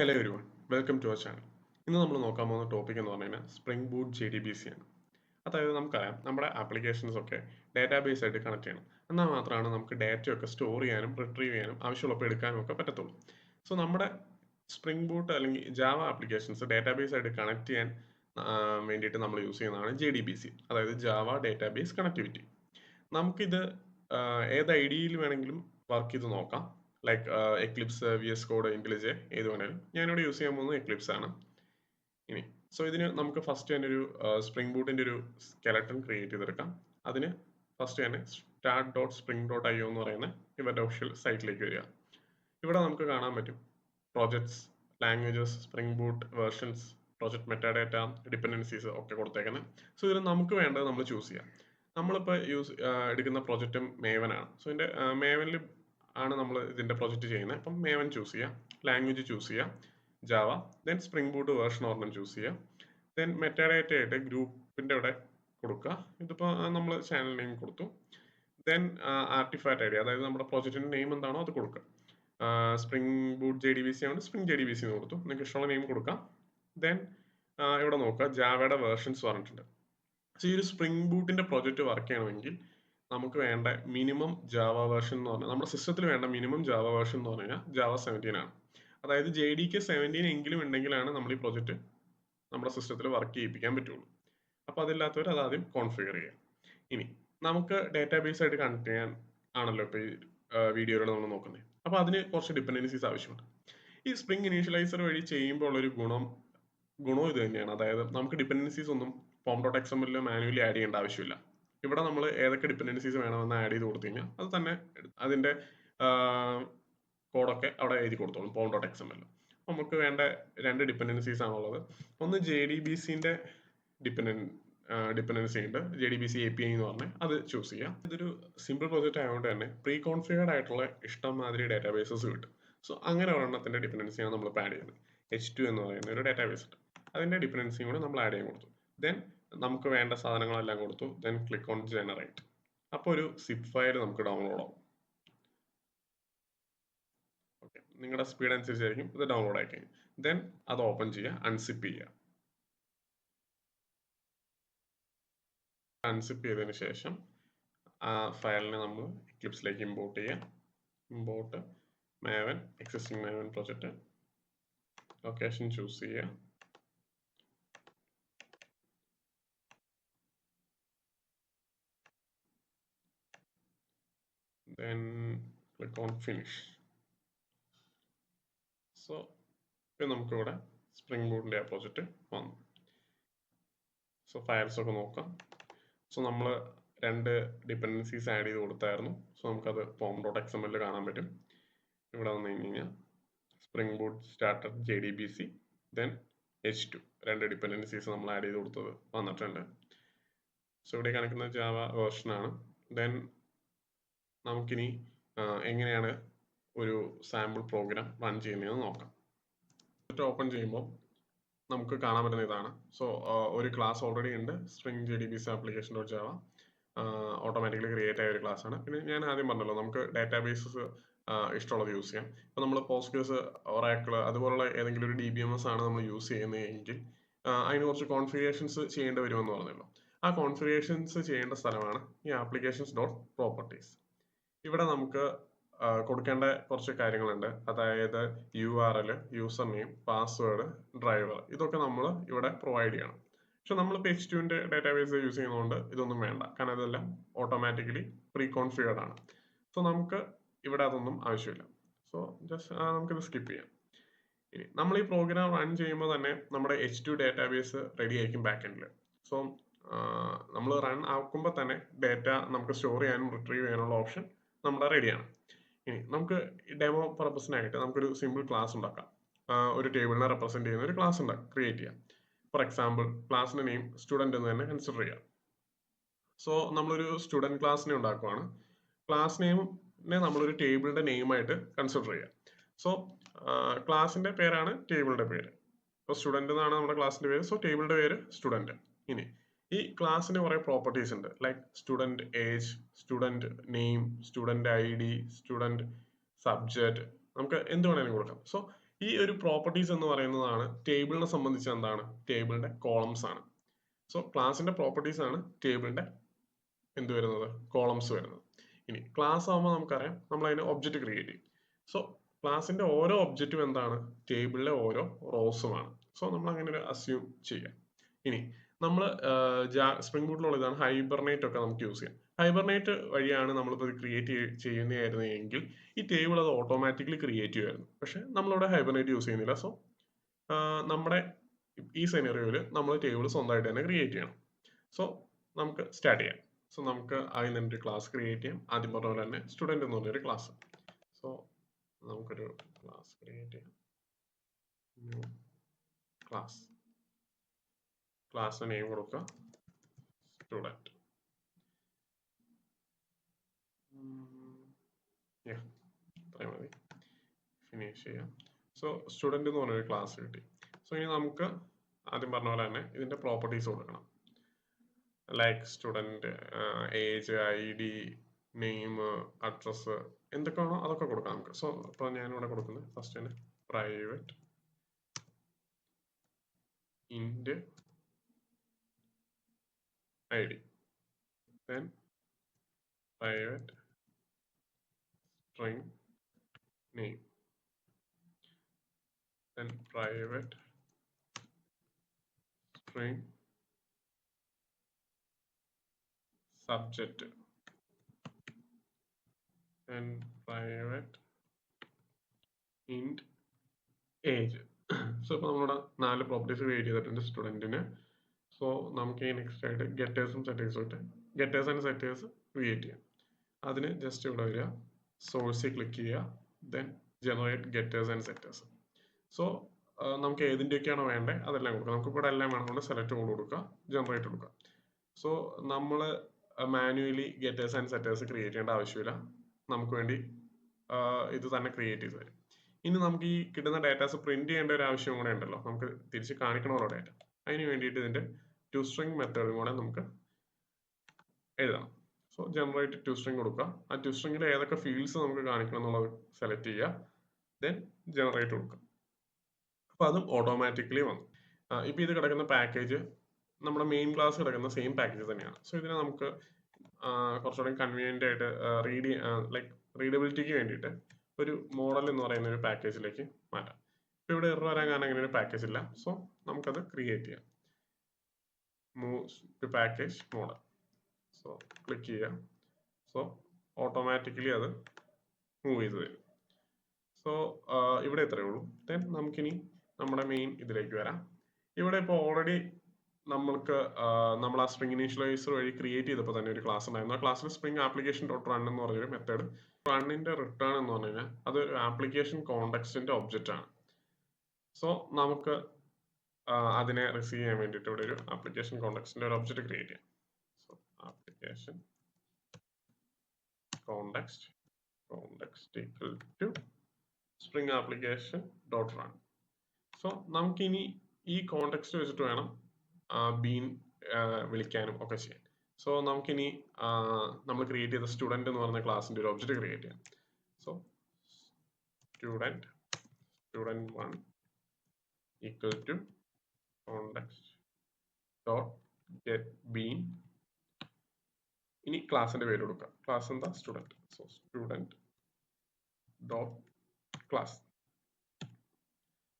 Hello everyone, welcome to our channel. ഇന്ന് നമ്മൾ നോക്കാൻ പോകുന്ന ടോപ്പിക് എന്ന് പറഞ്ഞു കഴിഞ്ഞാൽ സ്പ്രിംഗ് ബൂട്ട് JDBC ആണ്. അതായത് നമുക്കറിയാം നമ്മുടെ ആപ്ലിക്കേഷൻസ് ഒക്കെ ഡാറ്റാബേസ് ആയിട്ട് കണക്ട് ചെയ്യണം. എന്നാൽ മാത്രമാണ് നമുക്ക് ഡാറ്റയൊക്കെ സ്റ്റോർ ചെയ്യാനും റിട്രീവ് ചെയ്യാനും ആവശ്യമുള്ളപ്പോൾ എടുക്കാനും ഒക്കെ പറ്റത്തുള്ളൂ. സോ നമ്മുടെ സ്പ്രിംഗ് ബൂട്ട് അല്ലെങ്കിൽ ജാവ ആപ്ലിക്കേഷൻസ് ഡാറ്റാബേസ് ആയിട്ട് കണക്ട് ചെയ്യാൻ വേണ്ടിയിട്ട് നമ്മൾ യൂസ് ചെയ്യുന്നതാണ് JDBC, അതായത് ജാവ ഡാറ്റാബേസ് കണക്ടിവിറ്റി. നമുക്കിത് ഏത് ഐഡിയയിൽ വേണമെങ്കിലും വർക്ക് ചെയ്ത് നോക്കാം. ലൈക്ക് എക്ലിപ്സ്, VS കോഡ്, ഇൻറ്റലിജ് ഏത് വേണേലും. ഞാനിവിടെ യൂസ് ചെയ്യാൻ പോകുന്നത് എക്ലിപ്സ് ആണ്. ഇനി ഇതിന് നമുക്ക് ഫസ്റ്റ് തന്നെ ഒരു സ്പ്രിംഗ് ബൂട്ടിൻ്റെ ഒരു സ്കെലട്ടൺ ക്രിയേറ്റ് ചെയ്തെടുക്കാം. അതിന് ഫസ്റ്റ് തന്നെ start.spring.io എന്ന് പറയുന്ന ഇവരുടെ ഒഫീഷ്യൽ സൈറ്റിലേക്ക് വരിക. ഇവിടെ നമുക്ക് കാണാൻ പറ്റും projects, languages, spring boot versions, project metadata, dependencies ഒക്കെ കൊടുത്തേക്കുന്നത്. ഇതിൽ നമുക്ക് വേണ്ടത് നമ്മൾ ചൂസ് ചെയ്യാം. നമ്മളിപ്പോൾ എടുക്കുന്ന പ്രോജക്റ്റും മേവൻ ആണ്. ഇതിൻ്റെ മേവനിൽ ആണ് നമ്മൾ ഇതിൻ്റെ പ്രോജക്റ്റ് ചെയ്യുന്നത്. അപ്പം മേവൻ ചൂസ് ചെയ്യാം, ലാംഗ്വേജ് ചൂസ് ചെയ്യാം, Java, then spring boot version ഒരെണ്ണം ചൂസ് ചെയ്യാം, ദെൻ മെറ്റാഡേറ്റ ആയിട്ട് ഗ്രൂപ്പിൻ്റെ അവിടെ കൊടുക്കുക. ഇതിപ്പോൾ നമ്മൾ ചാനൽ നെയിം കൊടുത്തു. ദെൻ ആർട്ടിഫാക്റ്റ് ഐഡി, അതായത് നമ്മുടെ പ്രോജക്റ്റിൻ്റെ നെയിം എന്താണോ അത് കൊടുക്കുക. സ്പ്രിംഗ് ബൂട്ട് JDBC ആണ്, സ്പ്രിംഗ് JDBC എന്ന് കൊടുത്തു. നിങ്ങൾക്ക് ഇഷ്ടമുള്ള നെയിം കൊടുക്കാം. ദെൻ ഇവിടെ നോക്കുക, ജാവയുടെ വേർഷൻസ് പറഞ്ഞിട്ടുണ്ട്. ഈ ഒരു സ്പ്രിംഗ് ബൂട്ടിൻ്റെ പ്രോജക്റ്റ് വർക്ക് ചെയ്യണമെങ്കിൽ നമുക്ക് വേണ്ട മിനിമം ജാവ വേർഷൻ എന്ന് പറഞ്ഞാൽ, നമ്മുടെ സിസ്റ്റത്തിൽ വേണ്ട മിനിമം ജാവ വേർഷൻ എന്ന് പറഞ്ഞു കഴിഞ്ഞാൽ ജാവ 17 ആണ്. അതായത് JDK 17 എങ്കിലും ഉണ്ടെങ്കിലാണ് നമ്മൾ ഈ പ്രോജക്റ്റ് നമ്മുടെ സിസ്റ്റത്തിൽ വർക്ക് ചെയ്യിപ്പിക്കാൻ പറ്റുള്ളൂ. അപ്പോൾ അതില്ലാത്തവർ അത് ആദ്യം കോൺഫിഗർ ചെയ്യുക. ഇനി നമുക്ക് ഡാറ്റാബേസ് ആയിട്ട് കണക്ട് ചെയ്യാൻ ആണല്ലോ ഇപ്പോൾ ഈ വീഡിയോയിൽ നമ്മൾ നോക്കുന്നത്. അപ്പോൾ അതിന് കുറച്ച് ഡിപ്പെൻഡൻസീസ് ആവശ്യമുണ്ട്. ഈ സ്പ്രിംഗ് ഇനീഷ്യലൈസർ വഴി ചെയ്യുമ്പോൾ ഉള്ളൊരു ഗുണം ഇത് തന്നെയാണ്. അതായത് നമുക്ക് ഡിപ്പെൻഡൻസീസ് ഒന്നും pom.xml മാനുവലി ആഡ് ചെയ്യേണ്ട ആവശ്യമില്ല. ഇവിടെ നമ്മൾ ഏതൊക്കെ ഡിപ്പെൻഡൻസീസ് വേണമെന്ന് ആഡ് ചെയ്ത് കൊടുത്തു കഴിഞ്ഞാൽ അത് തന്നെ അതിൻ്റെ കോഡൊക്കെ അവിടെ എഴുതി കൊടുത്തോളും pom.xml. നമുക്ക് വേണ്ട രണ്ട് ഡിപ്പെൻഡൻസീസ് ആണുള്ളത്. ഒന്ന് JDBCൻ്റെ ഡിപ്പെൻഡൻസി ഉണ്ട്, JDBC API എന്ന് പറഞ്ഞാൽ അത് ചൂസ് ചെയ്യാം. ഇതൊരു സിമ്പിൾ പ്രോജക്റ്റ് ആയതുകൊണ്ട് തന്നെ പ്രീ കോൺഫിഗർഡ് ആയിട്ടുള്ള ഇഷ്ടംമാതിരി ഡാറ്റാബേസസ് കിട്ടും. അങ്ങനെ ഒരെണ്ണത്തിൻ്റെ ഡിപ്പെൻഡൻസിയാണ് നമ്മൾ ആഡ് ചെയ്യുന്നത്. H2 എന്ന് പറയുന്ന ഒരു ഡാറ്റാബേസ് ഉണ്ട്, അതിൻ്റെ ഡിപ്പെൻഡൻസിയും കൂടെ നമ്മൾ ആഡ് ചെയ്യാൻ കൊടുത്തു. ദെൻ നമുക്ക് വേണ്ട സാധനങ്ങളെല്ലാം കൊടുത്തു. Then click on generate. അപ്പോൾ ഒരു സിപ്പ് ഫയൽ നമുക്ക് ഡൗൺലോഡ് ആവും. ഓക്കെ, നിങ്ങളുടെ സ്പീഡ് അനുസരിച്ചായിരിക്കും ഇത് ഡൗൺലോഡ് ആയി കഴിഞ്ഞു. ദെൻ അത് ഓപ്പൺ ചെയ്യുക, അൺസിപ്പ് ചെയ്യുക. അൺസിപ്പ് ചെയ്തതിന് ശേഷം ആ ഫയലിനെ നമ്മൾ എക്ലിപ്സിലേക്ക് ഇമ്പോർട്ട് ചെയ്യുക. Import മേവൻ, existing മേവൻ project, location choose ചെയ്യുക. Then click on finish. ഇപ്പം നമുക്കിവിടെ സ്പ്രിംഗ് ബൂട്ടിൻ്റെ ആ പ്രോജക്റ്റ് വന്നു. ഫയൽസ് ഒക്കെ നോക്കാം. നമ്മൾ രണ്ട് ഡിപ്പെൻഡൻസീസ് ആഡ് ചെയ്ത് കൊടുത്തായിരുന്നു. നമുക്കത് pom.xml കാണാൻ പറ്റും. ഇവിടെ വന്നു കഴിഞ്ഞാൽ spring boot starter JDBC, then H2 രണ്ട് ഡിപ്പെൻഡൻസീസ് നമ്മൾ ആഡ് ചെയ്ത് കൊടുത്തത് വന്നിട്ടുണ്ട്. ഇവിടെ കാണിക്കുന്നത് ജാവ വേർഷനാണ്. ദെൻ നമുക്കിനി എങ്ങനെയാണ് ഒരു സാമ്പിൾ പ്രോഗ്രാം റൺ ചെയ്യുന്നതെന്ന് നോക്കാം. ഓപ്പൺ ചെയ്യുമ്പോൾ നമുക്ക് കാണാൻ പറ്റുന്ന ഇതാണ്. ഒരു ക്ലാസ് ഓൾറെഡി ഉണ്ട്, spring JDBC application.java, automatically create ആയ ഒരു ക്ലാസ് ആണ്. പിന്നെ ഞാൻ ആദ്യം പറഞ്ഞല്ലോ, നമുക്ക് ഡാറ്റാബേസസ് ഇഷ്ടമുള്ളത് യൂസ് ചെയ്യാം. ഇപ്പോൾ നമ്മൾ പോസ്റ്റ്ഗ്രസ്, ഒറാക്കിൾ അതുപോലുള്ള ഏതെങ്കിലും ഒരു DBMS ആണ് നമ്മൾ യൂസ് ചെയ്യുന്നതെങ്കിൽ അതിന് കുറച്ച് കോൺഫിഗറേഷൻസ് ചെയ്യേണ്ടി വരുമെന്ന് പറഞ്ഞല്ലോ. ആ കോൺഫിഗറേഷൻസ് ചെയ്യേണ്ട സ്ഥലമാണ് ഈ applications.properties. ഇവിടെ നമുക്ക് കൊടുക്കേണ്ട കുറച്ച് കാര്യങ്ങളുണ്ട്. അതായത് URL, user name, password, driver, ഇതൊക്കെ നമ്മൾ ഇവിടെ പ്രൊവൈഡ് ചെയ്യണം. പക്ഷെ നമ്മളിപ്പോൾ H2ൻ്റെ ഡാറ്റാബേസ് യൂസ് ചെയ്യുന്നതുകൊണ്ട് ഇതൊന്നും വേണ്ട, കാരണം ഇതെല്ലാം ഓട്ടോമാറ്റിക്കലി പ്രീ കോൺഫിഗർഡ് ആണ്. നമുക്ക് ഇവിടെ അതൊന്നും ആവശ്യമില്ല. ജസ്റ്റ് നമുക്കിത് സ്കിപ്പ് ചെയ്യാം. ഇനി നമ്മൾ ഈ പ്രോഗ്രാം റൺ ചെയ്യുമ്പോൾ തന്നെ നമ്മുടെ H2 ഡാറ്റാബേസ് റെഡി ആയിരിക്കും ബാക്ക് എൻഡിൽ. നമ്മൾ റൺ ആക്കുമ്പോൾ തന്നെ ഡാറ്റ നമുക്ക് സ്റ്റോർ ചെയ്യാനും റിട്രീവ് ചെയ്യാനുള്ള ഓപ്ഷൻ നമ്മുടെ റെഡിയാണ്. ഇനി നമുക്ക് ഡെമോ പർപ്പസിനായിട്ട് നമുക്കൊരു സിമ്പിൾ ക്ലാസ് ഉണ്ടാക്കാം. ഒരു ടേബിളിനെ റെപ്രസെന്റ് ചെയ്യുന്ന ഒരു ക്ലാസ് ക്രിയേറ്റ് ചെയ്യാം. ഫോർ എക്സാമ്പിൾ ക്ലാസിന്റെ നെയിം സ്റ്റുഡൻറ് എന്ന് തന്നെ കൺസിഡർ ചെയ്യാം. നമ്മളൊരു സ്റ്റുഡൻറ് ക്ലാസ്സിനെ ഉണ്ടാക്കുവാണ്. ക്ലാസ് നെയിമിനെ നമ്മളൊരു ടേബിളിന്റെ നെയിമായിട്ട് കൺസിഡർ ചെയ്യാം. ക്ലാസിന്റെ പേരാണ് ടേബിളിന്റെ പേര്. ഇപ്പോൾ സ്റ്റുഡൻറ് എന്നാണ് നമ്മുടെ ക്ലാസിന്റെ പേര്. ടേബിളിന്റെ പേര് സ്റ്റുഡൻറ്. ഇനി ഈ ക്ലാസ്സിന് കുറെ പ്രോപ്പർട്ടീസ് ഉണ്ട്, like student age, student name, student ID, student subject, നമുക്ക് എന്ത് വേണമെങ്കിലും കൊടുക്കാം. ഈ ഒരു പ്രോപ്പർട്ടീസ് എന്ന് പറയുന്നതാണ് ടേബിളിനെ സംബന്ധിച്ച് എന്താണ്, ടേബിളിന്റെ കോളംസ് ആണ്. സോ ക്ലാസിന്റെ പ്രോപ്പർട്ടീസ് ആണ് ടേബിളിന്റെ എന്ത് വരുന്നത്, കോളംസ് വരുന്നത്. ഇനി ക്ലാസ് ആകുമ്പോൾ നമുക്കറിയാം നമ്മൾ അതിന് ഒബ്ജക്റ്റ് ക്രിയേറ്റ് ചെയ്യും. സോ ക്ലാസിന്റെ ഓരോ ഒബ്ജക്റ്റും എന്താണ്, ടേബിളിലെ ഓരോ റോസുമാണ്. സോ നമ്മൾ അങ്ങനെ ഒരു അസ്യൂം ചെയ്യാം. ഇനി നമ്മൾ സ്പ്രിംഗ് ബൂട്ടിലുള്ള ഇതാണ് ഹൈബർനേറ്റ് ഒക്കെ നമുക്ക് യൂസ് ചെയ്യാം. ഹൈബർനേറ്റ് വഴിയാണ് നമ്മളിപ്പോൾ ഇത് ക്രിയേറ്റ് ചെയ്യുന്നതായിരുന്നു എങ്കിൽ ഈ ടേബിൾ അത് ഓട്ടോമാറ്റിക്കലി ക്രിയേറ്റ് ചെയ്യുമായിരുന്നു. പക്ഷെ നമ്മളിവിടെ ഹൈബർനേറ്റ് യൂസ് ചെയ്യുന്നില്ല. സോ നമ്മുടെ ഈ സെനറിയോയിൽ നമ്മൾ ടേബിൾ സ്വന്തമായിട്ട് തന്നെ ക്രിയേറ്റ് ചെയ്യണം. സോ നമുക്ക് സ്റ്റാർട്ട് ചെയ്യാം. സോ നമുക്ക് ആദ്യം തന്നെ ഒരു ക്ലാസ് ക്രിയേറ്റ് ചെയ്യാം. ആദ്യം പറഞ്ഞ പോലെ തന്നെ സ്റ്റുഡൻറ് എന്ന് പറഞ്ഞൊരു ക്ലാസ്. സോ നമുക്കൊരു ക്ലാസ് ക്രിയേറ്റ് ചെയ്യാം. ന്യൂ ക്ലാസ്, ക്ലാസ് നെയിം കൊടുക്കുക സ്റ്റുഡൻറ്. ഇത്രയും മതി, ഫിനിഷ് ചെയ്യാം. സോ സ്റ്റുഡൻറ് എന്ന് പറഞ്ഞൊരു ക്ലാസ് കിട്ടി. സോ ഇനി നമുക്ക് ആദ്യം പറഞ്ഞ പോലെ തന്നെ ഇതിന്റെ പ്രോപ്പർട്ടീസ് കൊടുക്കണം. Like student, age, ID, name, address, എന്തൊക്കെയാണോ അതൊക്കെ കൊടുക്കാം നമുക്ക്. സോ ഇപ്പോൾ ഞാനിവിടെ കൊടുക്കുന്നത് ഫസ്റ്റ് തന്നെ private ഇൻറ്റ് ID, then private string name, then private string subject, then private int age. So ഇപ്പോൾ നമ്മളിവിടെ 4 പ്രോപ്പർട്ടീസ് ക്രിയേറ്റ് ചെയ്തിട്ടുണ്ട് സ്റ്റുഡൻറ്റിന്. സോ നമുക്ക് ഈ നെക്സ്റ്റ് ആയിട്ട് ഗെറ്റേഴ്സും സെറ്റേഴ്സും ഇട്ട് ഗെറ്റേഴ്സ് ആൻഡ് സെറ്റേഴ്സ് ക്രിയേറ്റ് ചെയ്യാം. അതിന് ജസ്റ്റ് ഇവിടെ വരിക, സോഴ്സിൽ ക്ലിക്ക് ചെയ്യുക, then generate ഗെറ്റേഴ്സ് and setters. So നമുക്ക് ഏതിൻ്റെയൊക്കെയാണോ വേണ്ടത് അതെല്ലാം കൊടുക്കുക. നമുക്ക് ഇവിടെ എല്ലാം വേണമെന്നുണ്ട് സെലക്ട് കോഡ് കൊടുക്കുക, ജനറേറ്റ് കൊടുക്കുക. സോ നമ്മൾ മാനുവലി ഗെറ്റേഴ്സ് ആൻഡ് സെറ്റേഴ്സ് ക്രിയേറ്റ് ചെയ്യേണ്ട ആവശ്യമില്ല, നമുക്ക് വേണ്ടി ഇത് തന്നെ ക്രിയേറ്റ് ചെയ്ത് തരും. ഇനി നമുക്ക് ഈ കിട്ടുന്ന ഡാറ്റാസ് പ്രിന്റ് ചെയ്യേണ്ട ഒരു ആവശ്യം കൂടെ ഉണ്ടല്ലോ, നമുക്ക് തിരിച്ച് കാണിക്കണമല്ലോ ഡാറ്റ. അതിന് വേണ്ടിയിട്ട് ഇതിന്റെ ടു സ്ട്രിംഗ് മെത്തേഡും കൂടെ നമുക്ക് എഴുതണം. സോ ജനറേറ്റ് ടു സ്ട്രിംഗ് കൊടുക്കുക. ആ ടു സ്ട്രിംഗിൽ ഏതൊക്കെ ഫീൽഡ്സ് നമുക്ക് കാണിക്കണം എന്നുള്ളത് സെലക്ട് ചെയ്യുക, ദെൻ ജനറേറ്റ് കൊടുക്കുക. അപ്പോൾ അതും ഓട്ടോമാറ്റിക്കലി വന്നു. ഇപ്പോൾ ഇത് കിടക്കുന്ന പാക്കേജ് നമ്മുടെ മെയിൻ ക്ലാസ് കിടക്കുന്ന സെയിം പാക്കേജ് തന്നെയാണ്. സോ ഇതിനെ നമുക്ക് കുറച്ചുകൂടി കൺവീനിയൻ്റ് ആയിട്ട് ലൈക്ക് റീഡബിലിറ്റിക്ക് വേണ്ടിയിട്ട് ഒരു മോഡൽ എന്ന് പറയുന്ന ഒരു പാക്കേജിലേക്ക് മാറ്റാം. ഇപ്പോൾ ഇവിടെ എറർ വരാൻ കാരണം അങ്ങനെ ഒരു പാക്കേജ് ഇല്ല. സോ നമുക്കത് ക്രിയേറ്റ് ചെയ്യാം. Move to package model. So click ചെയ്യുക. സോ ഓട്ടോമാറ്റിക്കലി അത് മൂവ് ചെയ്ത് തരും. സോ ഇവിടെ ഇത്രയേ ഉള്ളൂ. ദെൻ നമുക്കിനി നമ്മുടെ മെയിൻ ഇതിലേക്ക് വരാം. ഇവിടെ ഇപ്പോൾ ഓൾറെഡി നമ്മൾക്ക് നമ്മൾ ആ സ്പ്രിംഗ് ഇനീഷ്യലൈസർ വഴി ക്രിയേറ്റ് ചെയ്തപ്പോൾ തന്നെ ഒരു ക്ലാസ് ഉണ്ടായിരുന്നു. ആ ക്ലാസ്സിൽ സ്പ്രിംഗ് ആപ്ലിക്കേഷൻ ഡോട്ട് റൺ എന്ന് പറഞ്ഞൊരു മെത്തേഡ്, റണ്ണിന്റെ റിട്ടേൺ എന്ന് പറഞ്ഞു കഴിഞ്ഞാൽ അതൊരു ആപ്ലിക്കേഷൻ കോണ്ടെക്സ്റ്റിന്റെ ഒബ്ജക്റ്റ് ആണ്. സോ നമുക്ക് അതിനെ റിസീവ് ചെയ്യാൻ വേണ്ടിയിട്ട് ഇവിടെ ഒരു ആപ്ലിക്കേഷൻ കോണ്ടെക്സ്റ്റിന്റെ ഒരു ഒബ്ജക്റ്റ് ക്രിയേറ്റ് ചെയ്യാം. So application context equal to spring application dot run. So നമുക്കിനി ഈ കോണ്ടെക്സ്റ്റ് വെച്ചിട്ട് വേണം ബീൻ വിളിക്കാനും ഒക്കെ ചെയ്യാൻ. സോ നമുക്കിനി നമ്മൾ ക്രിയേറ്റ് ചെയ്ത സ്റ്റുഡൻറ് എന്ന് പറയുന്ന ക്ലാസിന്റെ ഒരു ഒബ്ജക്റ്റ് ക്രിയേറ്റ് ചെയ്യാം. So student1 equal to context dot get bean. ഇനി ക്ലാസിന്റെ പേര് കൊടുക്കുക. ക്ലാസ് എന്താ, student. So student dot class.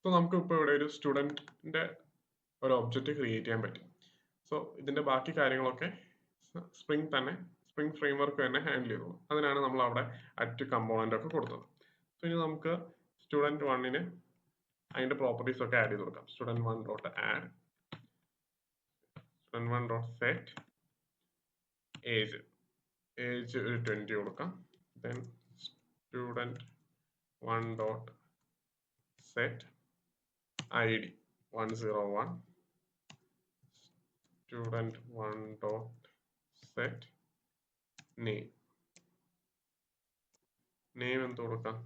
So നമുക്ക് ഇപ്പോൾ ഇവിടെ ഒരു സ്റ്റുഡൻറ്റിന്റെ ഒരു ഒബ്ജക്റ്റ് ക്രിയേറ്റ് ചെയ്യാൻ പറ്റും. സോ ഇതിന്റെ ബാക്കി കാര്യങ്ങളൊക്കെ സ്പ്രിംഗ് ഫ്രെയിംവർക്ക് തന്നെ ഹാൻഡിൽ ചെയ്തോളൂ. അതിനാണ് നമ്മൾ അവിടെ അറ്റ് കമ്പോണന്റ് ഒക്കെ കൊടുത്തത്. സോ ഇനി നമുക്ക് സ്റ്റുഡൻറ് 1ന് അതിന്റെ പ്രോപ്പർട്ടീസ് ഒക്കെ ആഡ് ചെയ്ത് കൊടുക്കാം. student1 dot add, student1 dot set age ഒരു 20 കൊടുക്കാം. Then student1 dot set ID 101, student1 dot set name എന്ത് കൊടുക്കാം,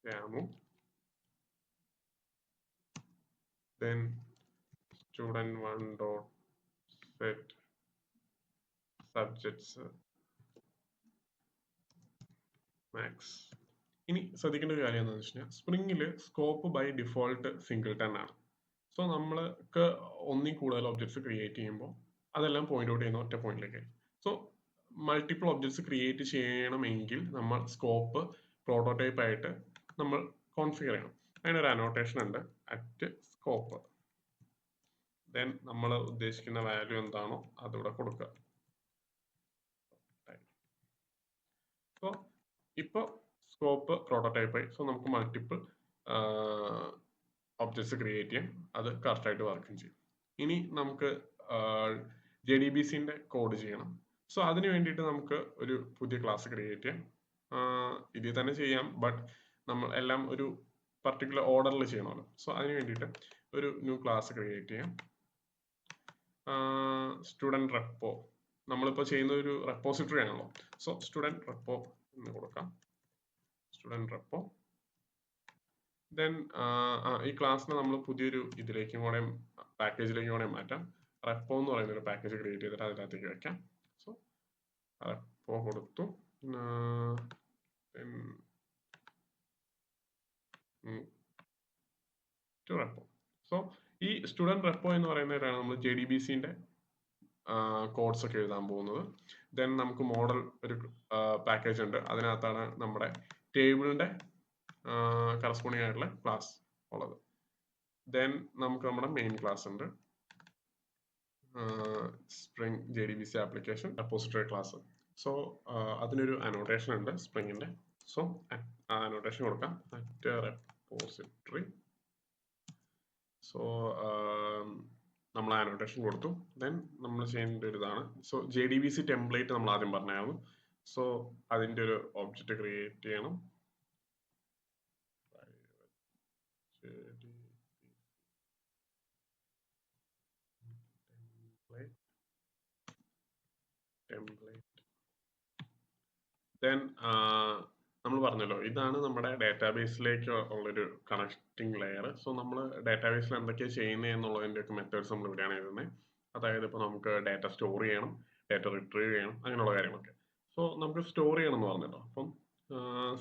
Ramu. Then student1 dot set subjects maths. ഇനി ശ്രദ്ധിക്കേണ്ട ഒരു കാര്യം എന്താണെന്ന് വെച്ച് കഴിഞ്ഞാൽ സ്പ്രിങ്ങിൽ സ്കോപ്പ് ബൈ ഡിഫോൾട്ട് സിംഗിൾട്ടൺ ആണ്. സോ നമ്മൾക്ക് ഒന്നിൽ കൂടുതൽ ഒബ്ജക്ട്സ് ക്രിയേറ്റ് ചെയ്യുമ്പോൾ അതെല്ലാം പോയിന്റ് ഔട്ട് ചെയ്യുന്ന ഒറ്റ പോയിന്റിലേക്ക്. സോ മൾട്ടിപ്പിൾ ഒബ്ജക്ട്സ് ക്രിയേറ്റ് ചെയ്യണമെങ്കിൽ നമ്മൾ സ്കോപ്പ് പ്രോട്ടോടൈപ്പ് ആയിട്ട് നമ്മൾ കോൺഫിഗർ ചെയ്യണം. അതിനൊരു അനോട്ടേഷൻ ഉണ്ട്, അറ്റ് സ്കോപ്പ്. ദെൻ നമ്മൾ ഉദ്ദേശിക്കുന്ന വാല്യൂ എന്താണോ അതിവിടെ കൊടുക്കുക. സോ ഇപ്പോൾ സ്കോപ്പ് പ്രോട്ടോടൈപ്പ് ആയി. സോ നമുക്ക് മൾട്ടിപ്പിൾ ഒബ്ജക്ട്സ് ക്രിയേറ്റ് ചെയ്യാം, അത് കറക്റ്റായിട്ട് വർക്കും ചെയ്യും. ഇനി നമുക്ക് JDBCന്റെ കോഡ് ചെയ്യണം. സോ അതിന് വേണ്ടിയിട്ട് നമുക്ക് ഒരു പുതിയ ക്ലാസ് ക്രിയേറ്റ് ചെയ്യാം. ഇതിൽ തന്നെ ചെയ്യാം, ബട്ട് നമ്മൾ എല്ലാം ഒരു പർട്ടിക്കുലർ ഓർഡറിൽ ചെയ്യണമല്ലോ. സോ അതിന് വേണ്ടിയിട്ട് ഒരു ന്യൂ ക്ലാസ് ക്രിയേറ്റ് ചെയ്യാം. സ്റ്റുഡൻറ് റെപ്പോ, നമ്മളിപ്പോൾ ചെയ്യുന്ന ഒരു റെപ്പോസിറ്ററി ആണല്ലോ. സോ സ്റ്റുഡൻറ് റെപ്പോ എന്ന് കൊടുക്കാം, സ്റ്റുഡൻറ് റെപ്പോ. ദെൻ ഈ ക്ലാസ്സിനെ നമ്മൾ പുതിയൊരു ഇതിലേക്കും കൂടെ പാക്കേജിലേക്കും കൂടെ മാറ്റാം. റെപ്പോ എന്ന് പറയുന്ന ഒരു പാക്കേജ് ക്രിയേറ്റ് ചെയ്തിട്ട് അതിനകത്തേക്ക് വെക്കാം. സോ റെപ്പോ കൊടുത്തു. റെപ്പോ. സോ ഈ സ്റ്റുഡൻറ് റെപ്പോ എന്ന് പറയുന്നവരാണ് നമ്മൾ JDBCന്റെ കോഡ്സ് ഒക്കെ എഴുതാൻ പോകുന്നത്. ദെൻ നമുക്ക് മോഡൽ ഒരു പാക്കേജ് ഉണ്ട്, അതിനകത്താണ് നമ്മുടെ ടേബിളിന്റെ കറസ്പോണ്ടിങ് ആയിട്ടുള്ള ക്ലാസ് ഉള്ളത്. ദെൻ നമുക്ക് നമ്മുടെ മെയിൻ ക്ലാസ് ഉണ്ട്, spring JDBC application repository class. So അതിനൊരു അനോട്ടേഷൻ ഉണ്ട് സ്പ്രിങ്ങിന്റെ. സോ അനോട്ടേഷൻ കൊടുക്കാം, അറ്റ് റെപ്പോസിറ്ററി. സോ നമ്മൾ അനോട്ടേഷൻ കൊടുത്തു. ദെൻ നമ്മൾ ചെയ്യേണ്ട ഒരു ഇതാണ്. സോ JDBC ടെംപ്ലേറ്റ് നമ്മൾ ആദ്യം പറഞ്ഞായിരുന്നു. സോ അതിന്റെ ഒരു ഒബ്ജക്റ്റ് ക്രിയേറ്റ് ചെയ്യണം. ദെൻ നമ്മൾ പറഞ്ഞല്ലോ ഇതാണ് നമ്മുടെ ഡാറ്റാബേസിലേക്ക് ഉള്ളൊരു കണക്റ്റിംഗ് ലെയർ. സോ നമ്മൾ ഡാറ്റാബേസിൽ എന്തൊക്കെയാണ് ചെയ്യുന്നത് എന്നുള്ളതിൻ്റെ ഒക്കെ മെത്തേഡ്സ് നമ്മൾ ഇവിടെയാണ് എഴുതുന്നത്. അതായത് ഇപ്പോൾ നമുക്ക് ഡാറ്റ സ്റ്റോർ ചെയ്യണം, ഡാറ്റ റിട്രീവ് ചെയ്യണം, അങ്ങനെയുള്ള കാര്യങ്ങളൊക്കെ. സോ നമുക്ക് സ്റ്റോർ ചെയ്യണം എന്ന് പറഞ്ഞല്ലോ, അപ്പം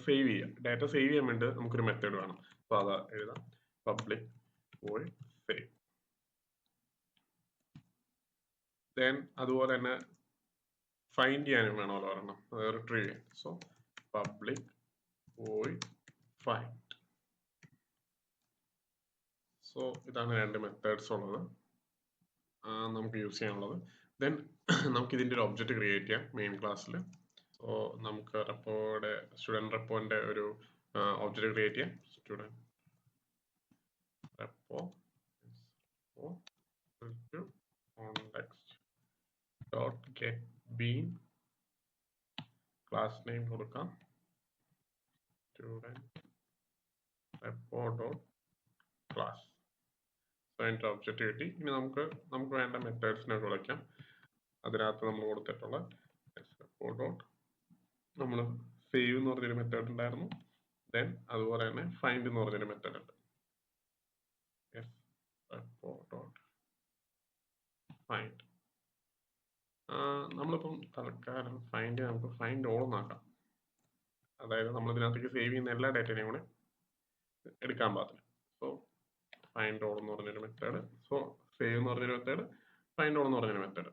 സേവ് ചെയ്യാം. ഡാറ്റ സേവ് ചെയ്യാൻ വേണ്ടി നമുക്കൊരു മെത്തേഡ് വേണം. അപ്പോൾ അത് എഴുതാം, പബ്ലിക് വോയിഡ് സേവ്. ദെൻ അതുപോലെ തന്നെ ഫൈൻഡ് ചെയ്യാനും വേണമല്ലോ ഒരെണ്ണം, റിട്രീവ് ചെയ്യാൻ. So public void find. So ഇതാണ് രണ്ട് മെത്തേഡ്സ് ഉള്ളത് നമുക്ക് യൂസ് ചെയ്യാനുള്ളത്. ദെൻ നമുക്ക് ഇതിൻ്റെ ഒരു ഒബ്ജക്റ്റ് ക്രിയേറ്റ് ചെയ്യാം മെയിൻ ക്ലാസ്സിൽ. സോ നമുക്ക് റെപ്പോയുടെ സ്റ്റുഡൻറ് റെപ്പോന്റെ ഒരു ഒബ്ജക്റ്റ് ക്രിയേറ്റ് ചെയ്യാം. Student repo context dot get been, class name കൊടുക്കാം സ്റ്റുഡൻറ് റെപ്പോ ഡോട്ട് ക്ലാസ്. അതിൻ്റെ ഒബ്ജക്റ്റ് കിട്ടി. ഇനി നമുക്ക് വേണ്ട മെത്തേഡ്സിനെ വിളിക്കാം. അതിനകത്ത് നമ്മൾ കൊടുത്തിട്ടുള്ള റെപ്പോ ഡോട്ട് നമ്മൾ സേവ് എന്ന് പറഞ്ഞൊരു മെത്തേഡ് ഉണ്ടായിരുന്നു. ദെൻ അതുപോലെ തന്നെ ഫൈൻഡ് എന്ന് പറഞ്ഞൊരു മെത്തേഡ് ഉണ്ട്. Repo dot find. നമ്മളിപ്പം തൽക്കാലം ഫൈൻഡ് നമുക്ക് ഫൈൻഡ് ഓൾ എന്നാക്കാം. അതായത് നമ്മൾ ഇതിനകത്തേക്ക് സേവ് ചെയ്യുന്ന എല്ലാ ഡാറ്റയും കൂടെ എടുക്കാൻ പാടില്ല. സോ ഫൈൻഡ് ഓൾ എന്ന് പറഞ്ഞൊരു മെത്തേഡ്, സോ സേവ് എന്ന് പറഞ്ഞൊരു മെത്തേഡ്, ഫൈൻഡ് ഓൾ എന്ന് പറഞ്ഞൊരു മെത്തേഡ്.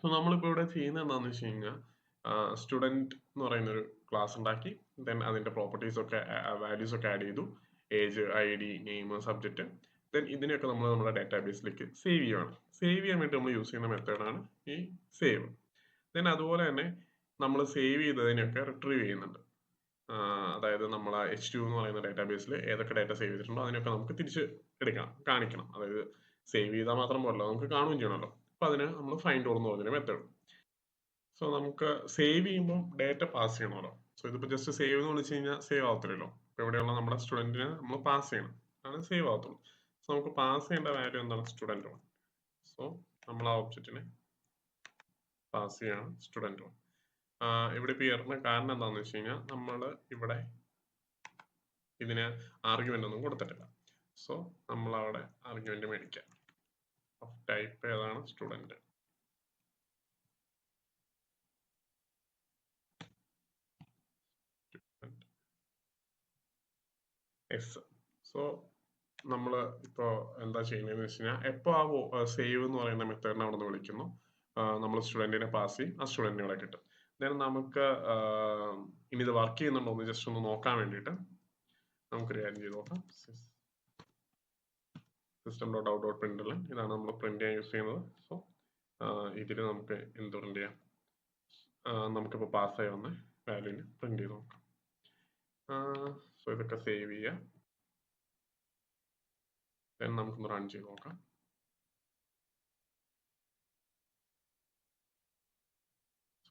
സോ നമ്മളിപ്പോൾ ഇവിടെ ചെയ്യുന്നത് എന്താണെന്ന് വെച്ച് കഴിഞ്ഞാൽ സ്റ്റുഡൻറ് എന്ന് പറയുന്ന ഒരു ക്ലാസ് ഉണ്ടാക്കി. ദെൻ അതിന്റെ പ്രോപ്പർട്ടീസ് ഒക്കെ വാല്യൂസ് ഒക്കെ ആഡ് ചെയ്തു, age, ID, name, subject. Then ഇതിനെയൊക്കെ നമ്മൾ നമ്മുടെ ഡാറ്റാബേസിലേക്ക് സേവ് ചെയ്യുകയാണ്. സേവ് ചെയ്യാൻ വേണ്ടി നമ്മൾ യൂസ് ചെയ്യുന്ന മെത്തേഡാണ് ഈ സേവ്. ദെൻ അതുപോലെ തന്നെ നമ്മൾ സേവ് ചെയ്തതിനെയൊക്കെ റിട്രീവ് ചെയ്യുന്നുണ്ട്. അതായത് നമ്മൾ H2 എന്ന് പറയുന്ന ഡാറ്റാബേസിൽ ഏതൊക്കെ ഡാറ്റ സേവ് ചെയ്തിട്ടുണ്ടോ അതിനൊക്കെ നമുക്ക് തിരിച്ച് എടുക്കണം, കാണിക്കണം. അതായത് സേവ് ചെയ്താൽ മാത്രം പോരല്ലോ, നമുക്ക് കാണുകയും ചെയ്യണമല്ലോ. അപ്പൊ അതിന് നമ്മൾ ഫൈൻഡ് ഓൾ എന്ന് പറഞ്ഞൊരു മെത്തേഡ്. സോ നമുക്ക് സേവ് ചെയ്യുമ്പോൾ ഡാറ്റ പാസ് ചെയ്യണമല്ലോ. സോ ഇതിപ്പോൾ ജസ്റ്റ് സേവ് എന്ന് വിളിച്ചു കഴിഞ്ഞാൽ സേവ് ആവത്തില്ലല്ലോ. ഇപ്പോൾ ഇവിടെയുള്ള നമ്മുടെ സ്റ്റുഡൻറ്റിനെ നമ്മൾ പാസ് ചെയ്യണം, ആണ് സേവ് ആവത്തുള്ളൂ. സോ നമുക്ക് പാസ് ചെയ്യേണ്ട വാല്യൂ എന്താണ്? സ്റ്റുഡൻറ് 1. സോ നമ്മൾ ആ ഒബ്ജക്റ്റിനെ പാസ് ചെയ്യാണ് സ്റ്റുഡൻറ് 1. ഇവിടെ ഇപ്പോൾ എററിന് കാരണം എന്താണെന്ന് വെച്ച് കഴിഞ്ഞാൽ നമ്മൾ ഇവിടെ ഇതിന് ആർഗ്യുമെന്റ് ഒന്നും കൊടുത്തിട്ടില്ല. സോ നമ്മൾ അവിടെ ആർഗ്യുമെന്റ് മേടിക്കാം. ടൈപ്പ് ഏതാണ്? സ്റ്റുഡൻറ്. എസ്. സോ നമ്മൾ ഇപ്പോൾ എന്താ ചെയ്യുന്നതെന്ന് വെച്ച് കഴിഞ്ഞാൽ എപ്പോൾ ആ സേവ് എന്ന് പറയുന്ന മെത്തേഡിനെ അവിടെ നിന്ന് വിളിക്കുന്നു, നമ്മൾ സ്റ്റുഡൻറ്റിനെ പാസ് ചെയ്യും, ആ സ്റ്റുഡൻറ്റിനെ കിട്ടും. ദെൻ നമുക്ക് ഇനി ഇത് വർക്ക് ചെയ്യുന്നുണ്ടോ എന്ന് ജസ്റ്റ് ഒന്ന് നോക്കാൻ വേണ്ടിയിട്ട് നമുക്കൊരു കാര്യം ചെയ്ത് നോക്കാം. system.out.println ഇതാണ് നമ്മൾ പ്രിന്റ് ചെയ്യാൻ യൂസ് ചെയ്യുന്നത്. സോ ഇതിൽ നമുക്ക് എന്ത് പ്രിന്റ് ചെയ്യാം, നമുക്കിപ്പോൾ പാസ്സായി വന്ന വാല്യൂവിന് പ്രിന്റ് ചെയ്ത് നോക്കാം. സോ ഇതൊക്കെ സേവ് ചെയ്യാം. ദെൻ നമുക്കൊന്ന് റൺ ചെയ്ത് നോക്കാം.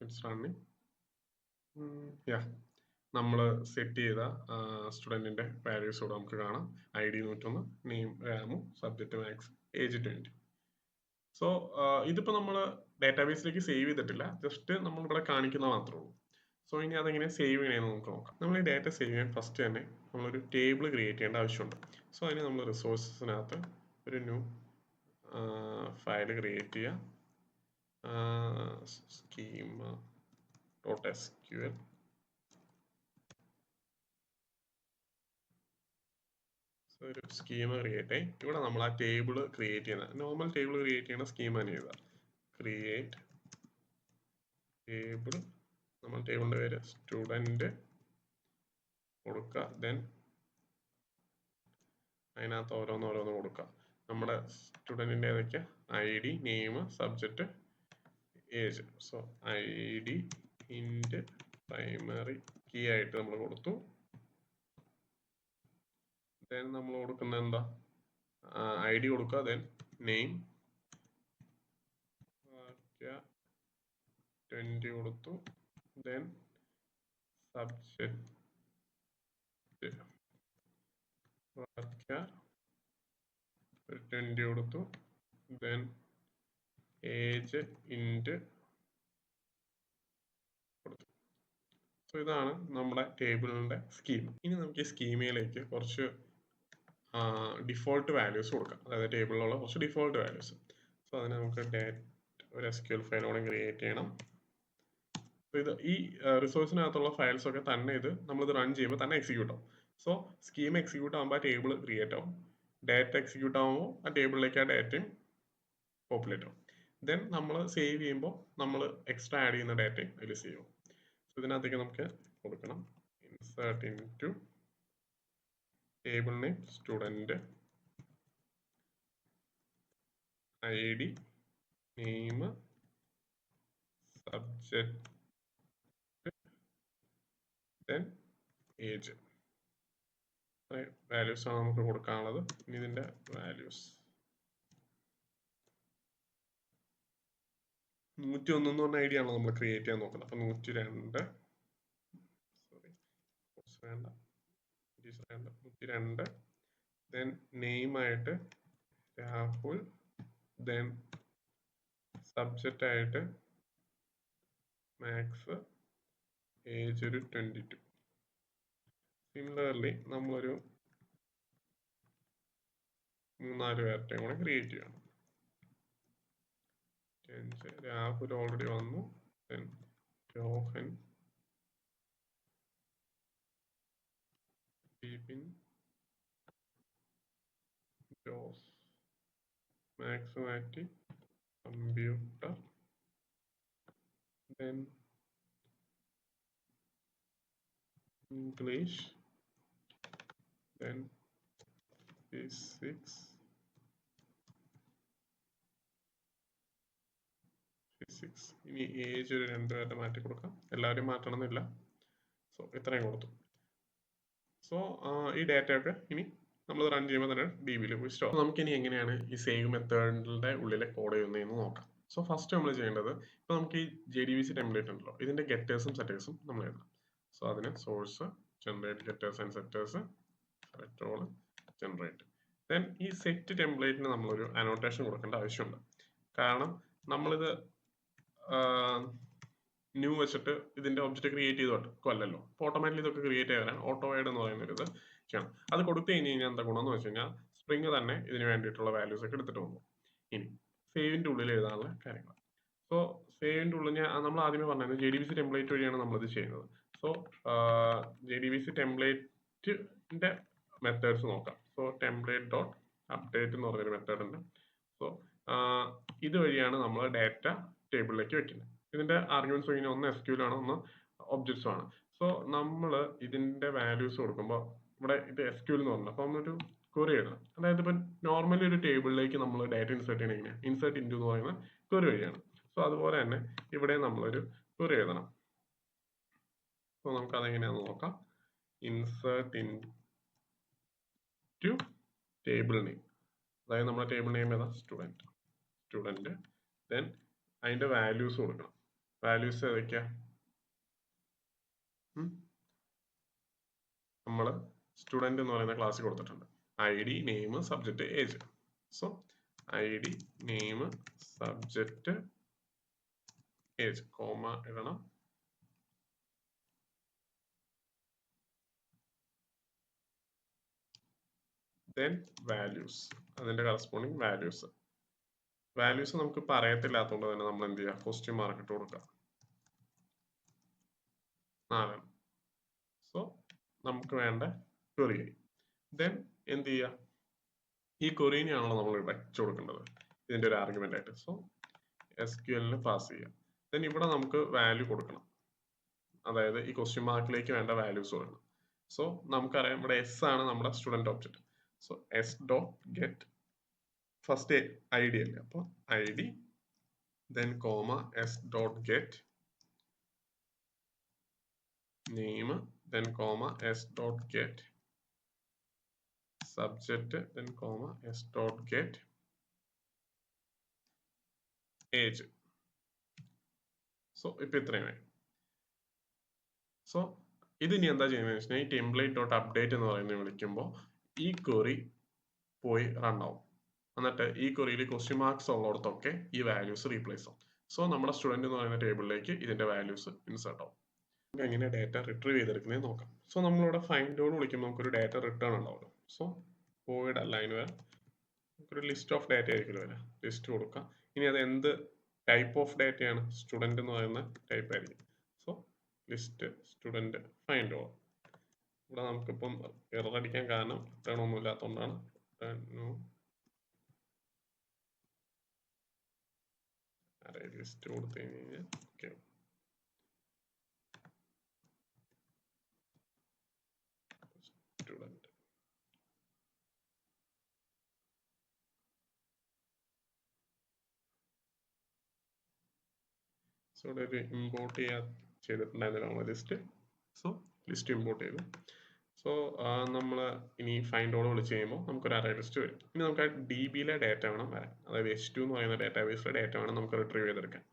It's running. നമ്മൾ സെറ്റ് ചെയ്ത സ്റ്റുഡൻറ്റിൻ്റെ വാല്യൂസ് ഇവിടെ നമുക്ക് കാണാം. ID 101, name Ramu, subject maths, age 20. So ഇതിപ്പോൾ നമ്മൾ ഡാറ്റാബേസിലേക്ക് സേവ് ചെയ്തിട്ടില്ല, ജസ്റ്റ് നമ്മൾ ഇവിടെ കാണിക്കുന്ന മാത്രമേ ഉള്ളൂ. സോ ഇനി അതെങ്ങനെ സേവ് ചെയ്യണമെന്ന് നമുക്ക് നോക്കാം. നമ്മൾ ഈ ഡാറ്റ സേവ് ചെയ്യാൻ ഫസ്റ്റ് തന്നെ നമ്മളൊരു ടേബിൾ ക്രിയേറ്റ് ചെയ്യേണ്ട ആവശ്യമുണ്ട്. സോ അതിന് നമ്മൾ റിസോഴ്സസിനകത്ത് ഒരു ന്യൂ ഫയൽ ക്രിയേറ്റ് ചെയ്യുക. schema.sql. സോ ഒരു സ്കീമ ക്രിയേറ്റ് ആയി. ഇവിടെ നമ്മൾ ആ ടേബിൾ ക്രിയേറ്റ് ചെയ്യുന്ന നോർമൽ ടേബിൾ ക്രിയേറ്റ് ചെയ്യുന്ന സ്കീമ തന്നെ ചെയ്താൽ ക്രിയേറ്റ് ടേബിൾ. നമ്മൾ ടേബിളിൻ്റെ പേര് സ്റ്റുഡൻറ്റ് കൊടുക്കുക. ദെൻ അതിനകത്ത് ഓരോന്ന് കൊടുക്കുക. നമ്മുടെ സ്റ്റുഡൻറ്റിൻ്റെ ഏതൊക്കെയാ, ID, name, subject, age. So ID int primary key ആയിട്ട് നമ്മൾ കൊടുത്തു. ദെൻ നമ്മൾ കൊടുക്കുന്ന എന്താ, ID കൊടുക്കുക. ദെൻ നെയിം 20 കൊടുത്തു. ദെൻ സബ്ജക്റ്റ് 20 കൊടുത്തു. ദെൻ ഏജ് ഇൻറ്റ് കൊടുത്തു. സോ ഇതാണ് നമ്മുടെ ടേബിളിൻ്റെ സ്കീം. ഇനി നമുക്ക് ഈ സ്കീമയിലേക്ക് കുറച്ച് ഡിഫോൾട്ട് വാല്യൂസ് കൊടുക്കാം, അതായത് ടേബിളിലുള്ള കുറച്ച് ഡിഫോൾട്ട് വാല്യൂസ്. സോ അതിന് നമുക്ക് ഒരു SQL ഫയലോടെ ക്രിയേറ്റ് ചെയ്യണം. ഇത് ഈ റിസോഴ്സിനകത്തുള്ള ഫയൽസ് ഒക്കെ തന്നെ നമ്മളിത് റൺ ചെയ്യുമ്പോൾ തന്നെ എക്സിക്യൂട്ട് ആവും. സോ സ്കീം എക്സിക്യൂട്ട് ആകുമ്പോൾ ആ ടേബിൾ ക്രിയേറ്റ് ആവും. ഡാറ്റ എക്സിക്യൂട്ട് ആകുമ്പോൾ ആ ടേബിളിലേക്ക് ആ ഡാറ്റയും പോപ്പുലേറ്റ് ആവും. ദെൻ നമ്മൾ സേവ് ചെയ്യുമ്പോൾ നമ്മൾ എക്സ്ട്രാ ആഡ് ചെയ്യുന്ന ഡാറ്റയും അതിൽ സേവ് ആവും. സോ ഇതിനകത്തേക്ക് നമുക്ക് കൊടുക്കണം insert into table name student, ID, name, subject, then age. Values ആണ് നമുക്ക് കൊടുക്കാനുള്ളത്. ഇനി ഇതിൻ്റെ വാല്യൂസ് 101 എന്ന് പറഞ്ഞ ID ആണല്ലോ നമ്മൾ ക്രിയേറ്റ് ചെയ്യാൻ നോക്കുന്നത്. അപ്പം 102, സോറി 102, ദെൻ നെയിം ആയിട്ട് രാഹുൽ, ദെൻ സബ്ജക്റ്റ് ആയിട്ട് മാത്സ്, ഏജ് ഒരു 22. സിമിലർലി നമ്മളൊരു 3-4 പേരുടെയും കൂടെ ക്രിയേറ്റ് ചെയ്യണം. രാഹുൽ ഓൾറെഡി വന്നു. ദെൻ രോഹൻ, ബിപിൻ, ജോസ്, മാത്സ് മാറ്റി, computer, then English, then physics, ഇനി ഏജ് ഒരു 2 പേരുടെ മാറ്റി കൊടുക്കാം. എല്ലാവരും മാറ്റണമെന്നില്ല. സോ ഇത്രയും കൊടുത്തു. സോ ഈ ഡാറ്റയൊക്കെ ഇനി നമ്മൾ റൺ ചെയ്യുമ്പോൾ തന്നെ DBയിൽ പോയി സ്റ്റോർ. നമുക്കിനി എങ്ങനെയാണ് ഈ സേവ് മെത്തേഡിൻ്റെ ഉള്ളിലെ കോഡ് ചെയ്യുന്നതെന്ന് നോക്കാം. സോ ഫസ്റ്റ് നമ്മൾ ചെയ്യേണ്ടത്, ഇപ്പോൾ നമുക്ക് ഈ JDBC ടെംപ്ലേറ്റ് ഉണ്ടല്ലോ, ഇതിൻ്റെ ഗെറ്റേഴ്സും സെറ്റേഴ്സും നമ്മൾ എഴുതണം. സോ അതിന് source, generate ഗെറ്റേഴ്സ് and setters, select all, generate. Then ഈ സെറ്റ് ടെംപ്ലേറ്റിന് നമ്മളൊരു അനോട്ടേഷൻ കൊടുക്കേണ്ട ആവശ്യമുണ്ട്. കാരണം നമ്മളിത് ന്യൂ വെച്ചിട്ട് ഇതിന്റെ ഒബ്ജക്റ്റ് ക്രിയേറ്റ് ചെയ്ത് വെക്കല്ലോ. അപ്പോൾ ഓട്ടോമാറ്റിക്കലി ഇതൊക്കെ ക്രിയേറ്റ് ചെയ്യാൻ ഓട്ടോവൈഡ് എന്ന് പറയുന്ന ഒരു ഇത് ചെയ്യണം. അത് കൊടുത്തു കഴിഞ്ഞ് കഴിഞ്ഞാൽ എന്താ ഗുണം എന്ന് വെച്ച് കഴിഞ്ഞാൽ സ്പ്രിങ് തന്നെ ഇതിന് വേണ്ടിയിട്ടുള്ള വാല്യൂസ് ഒക്കെ എടുത്തിട്ട് പോകും. ഇനി സേവിന്റെ ഉള്ളിൽ എഴുതാനുള്ള കാര്യങ്ങൾ. സോ സേവിന്റെ ഉള്ളിൽ നമ്മൾ ആദ്യമേ പറഞ്ഞത് JDBC ടെംപ്ലേറ്റ് വഴിയാണ് നമ്മളിത് ചെയ്യുന്നത്. സോ JDBC ടെംപ്ലേറ്റിന്റെ മെത്തേഡ്സ് നോക്കാം. സോ ടെംപ്ലേറ്റ് ഡോട്ട് അപ്ഡേറ്റ് എന്ന് പറഞ്ഞൊരു മെത്തേഡ് ഉണ്ട്. സോ ഇതുവഴിയാണ് നമ്മൾ ഡാറ്റ ടേബിളിലേക്ക് വെക്കുന്നത്. ഇതിന്റെ ആർഗ്യുമെന്റ്സ് ഇങ്ങനെ ഒന്ന് SQL ആണ്, ഒന്ന് ഒബ്ജക്ട്സും ആണ്. സോ നമ്മൾ ഇതിന്റെ വാല്യൂസ് കൊടുക്കുമ്പോൾ ഇവിടെ ഇത് SQL എന്ന് പറഞ്ഞു. അപ്പോൾ നമ്മളൊരു ക്വറി എഴുതണം. അതായത് ഇപ്പം നോർമലി ഒരു ടേബിളിലേക്ക് നമ്മൾ ഡാറ്റ ഇൻസേർട്ട് ചെയ്യണം. എങ്ങനെ ഇൻസേർട്ട് ഇൻറ്റു എന്ന് പറയുന്ന ക്വറി വഴിയാണ്. സോ അതുപോലെ തന്നെ ഇവിടെ നമ്മളൊരു ക്വറി എഴുതണം. സോ നമുക്ക് അതെങ്ങനെയാണെന്ന് നോക്കാം. ഇൻസേർട്ട് ഇൻറ്റു ടേബിൾ നെയിം, അതായത് നമ്മുടെ ടേബിൾ നെയിം ഏതാ, സ്റ്റുഡൻറ്. ദെൻ അതിന്റെ വാല്യൂസ് കൊടുക്കണം. വാല്യൂസ് ഏതൊക്കെയാ, നമ്മൾ സ്റ്റുഡൻറ് എന്ന് പറയുന്ന ക്ലാസ്സിൽ കൊടുത്തിട്ടുണ്ട്. ID, name, subject, age. So ID, name, subject, age, comma ഇടണം. ദെൻ വാല്യൂസ്, അതിന്റെ കറസ്പോണ്ടിങ് വാല്യൂസ് നമുക്ക് പറയത്തില്ലാത്തതുകൊണ്ട് തന്നെ നമ്മൾ എന്ത് ചെയ്യുക, ക്വസ്റ്റ്യൻ മാർക്ക് ഇട്ട് കൊടുക്കുക. 4. സോ നമുക്ക് വേണ്ട ക്വറി. ദെൻ എന്ത് ചെയ്യുക, ഈ ക്വറീനെയാണല്ലോ നമ്മൾ വെച്ചു കൊടുക്കേണ്ടത് ഇതിന്റെ ഒരു ആർഗ്യുമെന്റ് ആയിട്ട്. സോ SQL പാസ് ചെയ്യുക. ദെൻ ഇവിടെ നമുക്ക് വാല്യൂ കൊടുക്കണം, അതായത് ഈ ക്വസ്റ്റ്യൻ മാർക്കിലേക്ക് വേണ്ട വാല്യൂസ് കൊടുക്കണം. സോ നമുക്കറിയാം ഇവിടെ S ആണ് നമ്മുടെ student object. So S dot get first ID അല്ലേ, അപ്പോൾ ID then comma S dot get name then comma S dot get subject then comma S dot get age. So ഇപ്പൊ ഇത്രയുമായി. So ഇതിനി എന്താ ചെയ്യുന്നത് വെച്ചാൽ ഈ ടെംപ്ലേറ്റ് ഡോട്ട് അപ്ഡേറ്റ് എന്ന് പറയുന്നത് വിളിക്കുമ്പോൾ ഈ ക്വറി പോയി റൺ ആവും. എന്നിട്ട് ഈ ക്വറിയിൽ ക്വസ്റ്റ്യൻ മാർക്സ് ഉള്ളിടത്തൊക്കെ ഈ വാല്യൂസ് റീപ്ലേസ് ആവും. സോ നമ്മുടെ സ്റ്റുഡന്റ് എന്ന് പറയുന്ന ടേബിളിലേക്ക് ഇതിന്റെ വാല്യൂസ് ഇൻസേർട്ട് ആവും. നമുക്ക് എങ്ങനെ ഡാറ്റ റിട്രീവ് ചെയ്തെടുക്കുന്നത് നോക്കാം. സോ നമ്മളിവിടെ ഫൈൻഡോട് വിളിക്കുമ്പോൾ നമുക്കൊരു ഡാറ്റ റിട്ടേൺ ഉണ്ടാവുമല്ലോ. സോ void align വരെ നമുക്കൊരു ലിസ്റ്റ് ഓഫ് ഡാറ്റ ആയിരിക്കും വരാം. ലിസ്റ്റ് കൊടുക്കാം. ഇനി അത് എന്ത് ടൈപ്പ് ഓഫ് ഡാറ്റയാണ്, സ്റ്റുഡന്റ് എന്ന് പറയുന്ന ടൈപ്പ് ആയിരിക്കും. സോ ലിസ്റ്റ് സ്റ്റുഡന്റ് ഫൈൻഡോട്. ഇവിടെ നമുക്കിപ്പം എറർ അടിക്കാൻ കാരണം റിട്ടേൺ ഒന്നും ഇല്ലാത്തതുകൊണ്ടാണ്. ലിസ്റ്റ് കൊടുത്തു കഴിഞ്ഞാൽ ഓക്കെ. സ്റ്റുഡന്റ് സോ ഇവിടെ ഒരു ഇമ്പോർട്ട് ചെയ്തിട്ടുണ്ടായിരുന്നില്ല നമ്മൾ ലിസ്റ്റ്. സോ ലിസ്റ്റ് ഇമ്പോർട്ട് ചെയ്തു. സോ നമ്മൾ ഇനി ഫൈൻഡോട് വിളിച്ച് കഴിയുമ്പോൾ നമുക്കൊരു അറേ ലിസ്റ്റ് വരും. ഇനി നമുക്ക് ആ DBയിലെ ഡാറ്റ വേണം വരാൻ, അതായത് S2 എന്ന് പറയുന്ന ഡാറ്റാബേസിലെ ഡാറ്റ വേണം നമുക്ക് റിട്രീവ് ചെയ്തെടുക്കാൻ.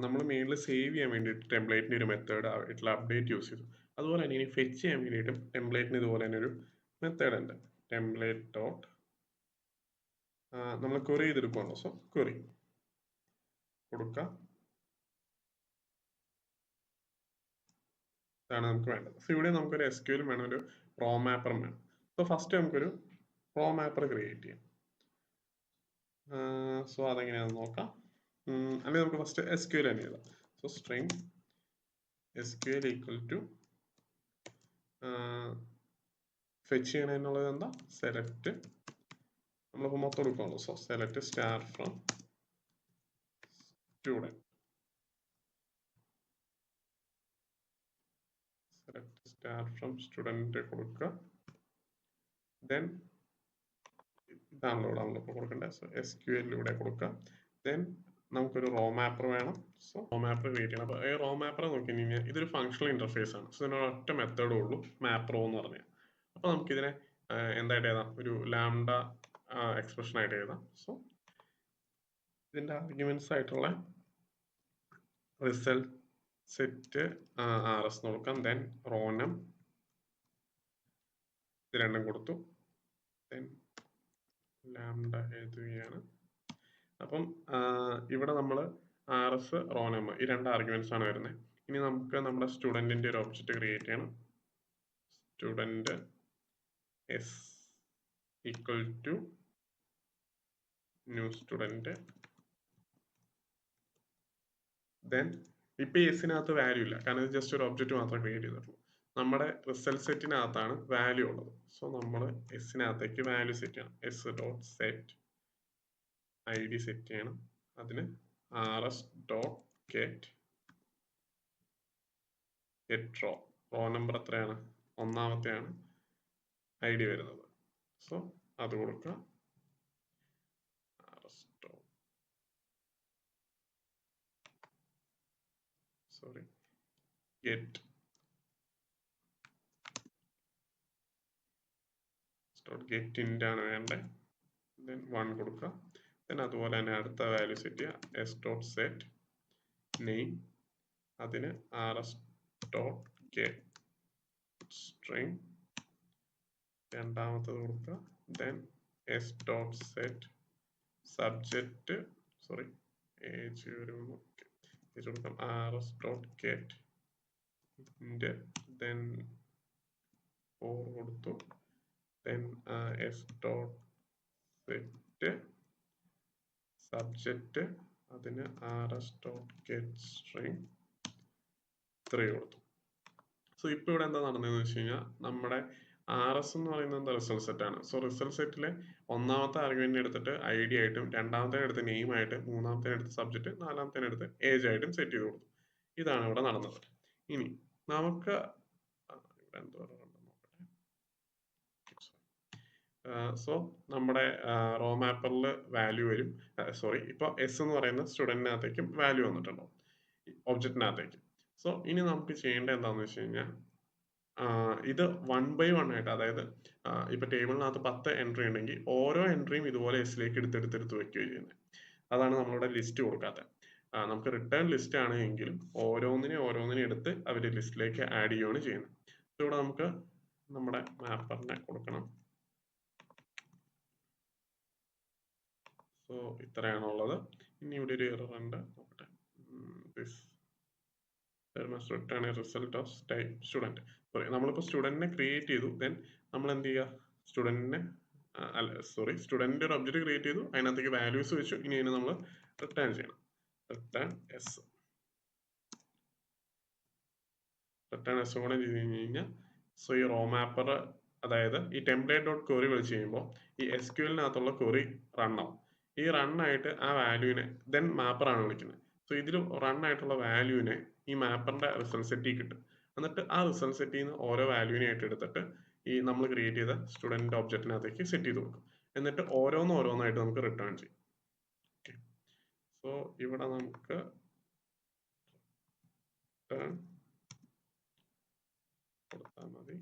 നമ്മൾ മെയിനിൽ സേവ് ചെയ്യാൻ വേണ്ടിയിട്ട് ടെംപ്ലേറ്റിൻ്റെ ഒരു മെത്തേഡ് ആയിട്ടുള്ള അപ്ഡേറ്റ് യൂസ് ചെയ്തു. അതുപോലെ തന്നെ ഇനി ഫെച്ച് ചെയ്യാൻ വേണ്ടിയിട്ടും ടെംപ്ലേറ്റിന് ഇതുപോലെ തന്നെ ഒരു മെത്തേഡ് ഉണ്ട്, ടെംപ്ലേറ്റ് ഡോട്ട് നമ്മൾ ക്വറി ചെയ്തെടുക്കുമല്ലോ. സോ ക്വറി കൊടുക്കുക, ഇതാണ് നമുക്ക് വേണ്ടത്. സോ ഇവിടെ നമുക്കൊരു SQL വേണം, ഒരു റോ മാപ്പറും വേണം. സോ ഫസ്റ്റ് നമുക്കൊരു റോ മാപ്പർ ക്രിയേറ്റ് ചെയ്യാം. സോ അതെങ്ങനെയാണെന്ന് നോക്കാം. അല്ലെങ്കിൽ നമുക്ക് ഫസ്റ്റ് SQL തന്നെ എഴുതാം. So string SQL equal to fetch ചെയ്യണമെന്നുള്ളത് എന്താ, സെലക്ട്, നമ്മളിപ്പോൾ മൊത്തം എടുക്കുള്ളൂ. So select star from student, select star from student കൊടുക്കുക. ദെൻ ഇതാണല്ലോ ഇവിടെ നമ്മളിപ്പോൾ കൊടുക്കേണ്ടത്. സോ SQL ഇവിടെ കൊടുക്കുക. ദെൻ നമുക്കൊരു റോ മാപ്പർ വേണം. സോ റോ മാപ്പർ ക്രിയേറ്റ് ചെയ്യണം. അപ്പോൾ ഈ റോ മാപ്പർ നോക്കി കഴിഞ്ഞാൽ ഇതൊരു ഫങ്ഷണൽ ഇന്റർഫേസ് ആണ്. സോ ഇതിനൊരു ഒറ്റ മെത്തേഡേ ഉള്ളൂ, മാപ്പ് റോ എന്ന് പറഞ്ഞാൽ. അപ്പോൾ നമുക്കിതിനെ എന്തായിട്ട് എഴുതാം, ഒരു ലാംഡ എക്സ്പ്രഷൻ ആയിട്ട് എഴുതാം. സോ ഇതിന്റെ ആർഗ്യുമെന്റ്സ് ആയിട്ടുള്ള റിസൾട്ട് സെറ്റ് RS നോക്കാം. ദെൻ റോനം ഇത് രണ്ടും കൊടുത്തു. ദെൻ ലാംഡ എഴുതുകയാണ്. അപ്പം ഇവിടെ നമ്മൾ RS റോനം ഈ രണ്ട് ആർഗ്യുമെന്റ്സ് ആണ് വരുന്നത്. ഇനി നമുക്ക് നമ്മുടെ സ്റ്റുഡന്റിന്റെ ഒരു ഒബ്ജക്റ്റ് ക്രിയേറ്റ് ചെയ്യണം. Student S equal to new student. Then ഇപ്പൊ എസിനകത്ത് വാല്യൂ ഇല്ല, കാരണം ഇത് ജസ്റ്റ് ഒരു ഒബ്ജക്റ്റ് മാത്രം ക്രിയേറ്റ് ചെയ്തിട്ടുള്ളൂ. നമ്മുടെ റിസൾട്ട് സെറ്റിനകത്താണ് വാല്യൂ ഉള്ളത്. സോ നമ്മൾ എസിനകത്തേക്ക് വാല്യൂ സെറ്റ് ചെയ്യണം. S dot set I D set ചെയ്യണം. അതിന് RS dot get raw number എത്രയാണ്? ഒന്നാമത്തെയാണ് ഐ ഡി വരുന്നത്. സോ അത് കൊടുക്കുക. get get int ആണ് വേണ്ടത്. then 1 കൊടുക്കുക. then അതുപോലെ തന്നെ അടുത്ത വാല്യൂ സെറ്റ് ചെയ്യുക. s ഡോട്ട് സെറ്റ് നെയിം, അതിന് rs ഡോട്ട് get string, രണ്ടാമത്തത് കൊടുക്കുക. then s dot set subject age വരുമ്പോൾ ഏജ് കൊടുക്കാം. rs dot get int, then 4 കൊടുത്തു. then s dot set subject, അതിന് rs ഡോട്ട് get string 3 കൊടുത്തു. So ഇപ്പോൾ ഇവിടെ എന്താ നടന്നതെന്ന് വെച്ച് കഴിഞ്ഞാൽ നമ്മുടെ RS എന്ന് പറയുന്നത് എന്താ റിസൾട്ട് സെറ്റ് ആണ്. സോ റിസൾട്ട് സെറ്റിലെ ഒന്നാമത്തെ ആർഗ്യുമെന്റ് എടുത്തിട്ട് ഐ ഡി ആയിട്ടും, രണ്ടാമത്തെ എടുത്ത് നെയിം ആയിട്ട്, മൂന്നാമത്തെ എടുത്ത് സബ്ജക്റ്റ്, നാലാമത്തെ എടുത്ത് ഏജ് ആയിട്ടും സെറ്റ് ചെയ്ത് കൊടുത്തു. ഇതാണ് ഇവിടെ നടന്നത്. ഇനി നമുക്ക് സോ നമ്മുടെ റോ മാപ്പറിൽ വാല്യൂ വരും. ഇപ്പോൾ എസ് എന്ന് പറയുന്ന സ്റ്റുഡൻറ്റിനകത്തേക്കും വാല്യൂ വന്നിട്ടുണ്ടോ ഒബ്ജക്റ്റിനകത്തേക്ക്. സോ ഇനി നമുക്ക് ചെയ്യേണ്ടത് എന്താണെന്ന് വെച്ച് കഴിഞ്ഞാൽ ഇത് 1 by 1 ആയിട്ട്, അതായത് ഇപ്പൊ ടേബിളിനകത്ത് 10 എൻട്രി ഉണ്ടെങ്കിൽ ഓരോ എൻട്രിയും ഇതുപോലെ എസിലേക്ക് എടുത്തെടുത്ത് വെക്കുകയും ചെയ്യുന്നത്. അതാണ് നമ്മളിവിടെ ലിസ്റ്റ് കൊടുക്കാത്തത്. നമുക്ക് റിട്ടേൺ ലിസ്റ്റ് ആണ് എങ്കിലും ഓരോന്നിനെ എടുത്ത് അവർ ലിസ്റ്റിലേക്ക് ആഡ് ചെയ്യുകയാണ് ചെയ്യുന്നത്. ഇവിടെ നമുക്ക് നമ്മുടെ മാപ്പറിനെ കൊടുക്കണം. സോ ഇത്രയാണുള്ളത്. ഇനി ഇവിടെ ഒരു എറർ ഉണ്ട്, നോക്കട്ടെ. Return A result of type student. നമ്മളിപ്പോൾ സ്റ്റുഡൻറ്റിനെ ക്രിയേറ്റ് ചെയ്തു. ദെൻ നമ്മൾ എന്ത് ചെയ്യുക, സ്റ്റുഡൻറ്റിൻ്റെ ഒരു ഒബ്ജക്റ്റ് ക്രിയേറ്റ് ചെയ്തു, അതിനകത്തേക്ക് വാല്യൂസ് വെച്ചു. ഇനി അതിനെ നമ്മൾ റിട്ടേൺ ചെയ്യണം. റിട്ടേൺ എസ് കൂടെ ചെയ്ത് കഴിഞ്ഞാൽ സോ ഈ റോ മാപ്പർ, അതായത് ഈ ടെംപ്ലേറ്റ് ഡോട്ട് ക്വറി വിളിച്ച് കഴിയുമ്പോൾ ഈ SQL-നകത്തുള്ള ക്വറി റൺ ആവും. ഈ റൺ ആയിട്ട് ആ വാല്യൂവിനെ ദെൻ മാപ്പറാണ് വിളിക്കുന്നത്. സോ ഇതിൽ റൺ ആയിട്ടുള്ള വാല്യൂവിനെ ഈ മാപ്പറിന്റെ റിസൾട്ട് സെറ്റിൽ കിട്ടും. എന്നിട്ട് ആ റിസൾട്ട് സെറ്റിൽ നിന്ന് ഓരോ വാല്യൂവിനായിട്ട് എടുത്തിട്ട് ഈ നമ്മൾ ക്രിയേറ്റ് ചെയ്ത സ്റ്റുഡൻറ് ഒബ്ജക്റ്റിനകത്തേക്ക് സെറ്റ് ചെയ്ത് കൊടുക്കും. എന്നിട്ട് ഓരോന്നായിട്ട് നമുക്ക് റിട്ടേൺ ചെയ്യും. സോ ഇവിടെ നമുക്ക് റിട്ടേൺ കൊടുത്താൽ മതി.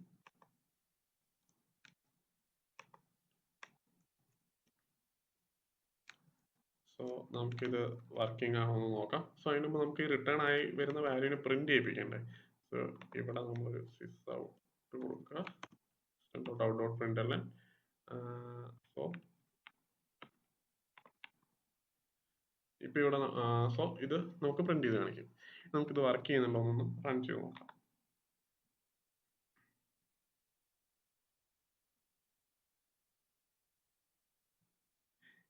സോ നമുക്കിത് വർക്കിംഗ് ആണോ എന്ന് നോക്കാം. സോ അതിന് മുമ്പ് നമുക്ക് ഈ റിട്ടേൺ ആയി വരുന്ന വാല്യൂവിനെ പ്രിന്റ് ചെയ്യിപ്പിക്കണ്ടേ. സോ ഇവിടെ നമ്മൾ സിസ് ഔട്ട് കൊടുക്കുക. ഔട്ട് ഡോട്ട് പ്രിന്റ് അല്ലേ. സോ ഇപ്പൊ ഇവിടെ സോ ഇത് നമുക്ക് പ്രിന്റ് ചെയ്ത് കാണിക്കും. നമുക്കിത് വർക്ക് ചെയ്യുന്നുണ്ടോ എന്നൊന്ന് റൺ ചെയ്ത് നോക്കാം.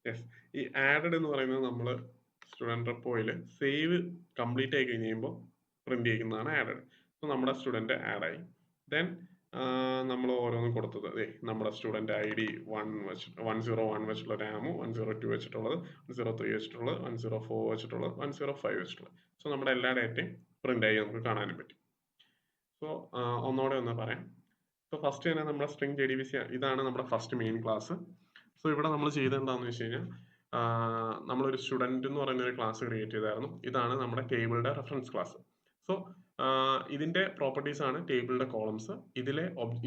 യെസ്, ഈ ആഡഡ് എന്ന് പറയുന്നത് നമ്മൾ സ്റ്റുഡൻറ് റെപ്പോയിൽ സേവ് കംപ്ലീറ്റ് ആയി കഴിഞ്ഞ് കഴിയുമ്പോൾ പ്രിന്റ് ചെയ്യുന്നതാണ് ആഡഡ്. സോ നമ്മുടെ സ്റ്റുഡൻറ് ആഡ് ആയി. ദെൻ നമ്മൾ ഓരോന്നും കൊടുത്തത് നമ്മുടെ സ്റ്റുഡൻറ് ID 101 വെച്ചിട്ടുള്ള റാമും, 102 വെച്ചിട്ടുള്ളത്, 103 വെച്ചിട്ടുള്ളത്, 104 വെച്ചിട്ടുള്ളത്, 105 വെച്ചിട്ടുള്ളത്. സോ നമ്മുടെ എല്ലാ ഡേറ്റയും പ്രിന്റ് ആയി നമുക്ക് കാണാനും പറ്റും. സോ ഒന്നുകൂടെ ഒന്ന് പറയാം. സോ ഫസ്റ്റ് തന്നെ നമ്മുടെ സ്ട്രിംഗ് JDBC, ഇതാണ് നമ്മുടെ ഫസ്റ്റ് മെയിൻ ക്ലാസ്. സോ ഇവിടെ നമ്മൾ ചെയ്തെന്താണെന്ന് വെച്ച് കഴിഞ്ഞാൽ നമ്മളൊരു സ്റ്റുഡൻറ് എന്ന് പറയുന്ന ഒരു ക്ലാസ് ക്രിയേറ്റ് ചെയ്തായിരുന്നു. ഇതാണ് നമ്മുടെ ടേബിളിന്റെ റെഫറൻസ് ക്ലാസ്. സോ ഇതിന്റെ പ്രോപ്പർട്ടീസ് ആണ് ടേബിളിന്റെ കോളംസ്,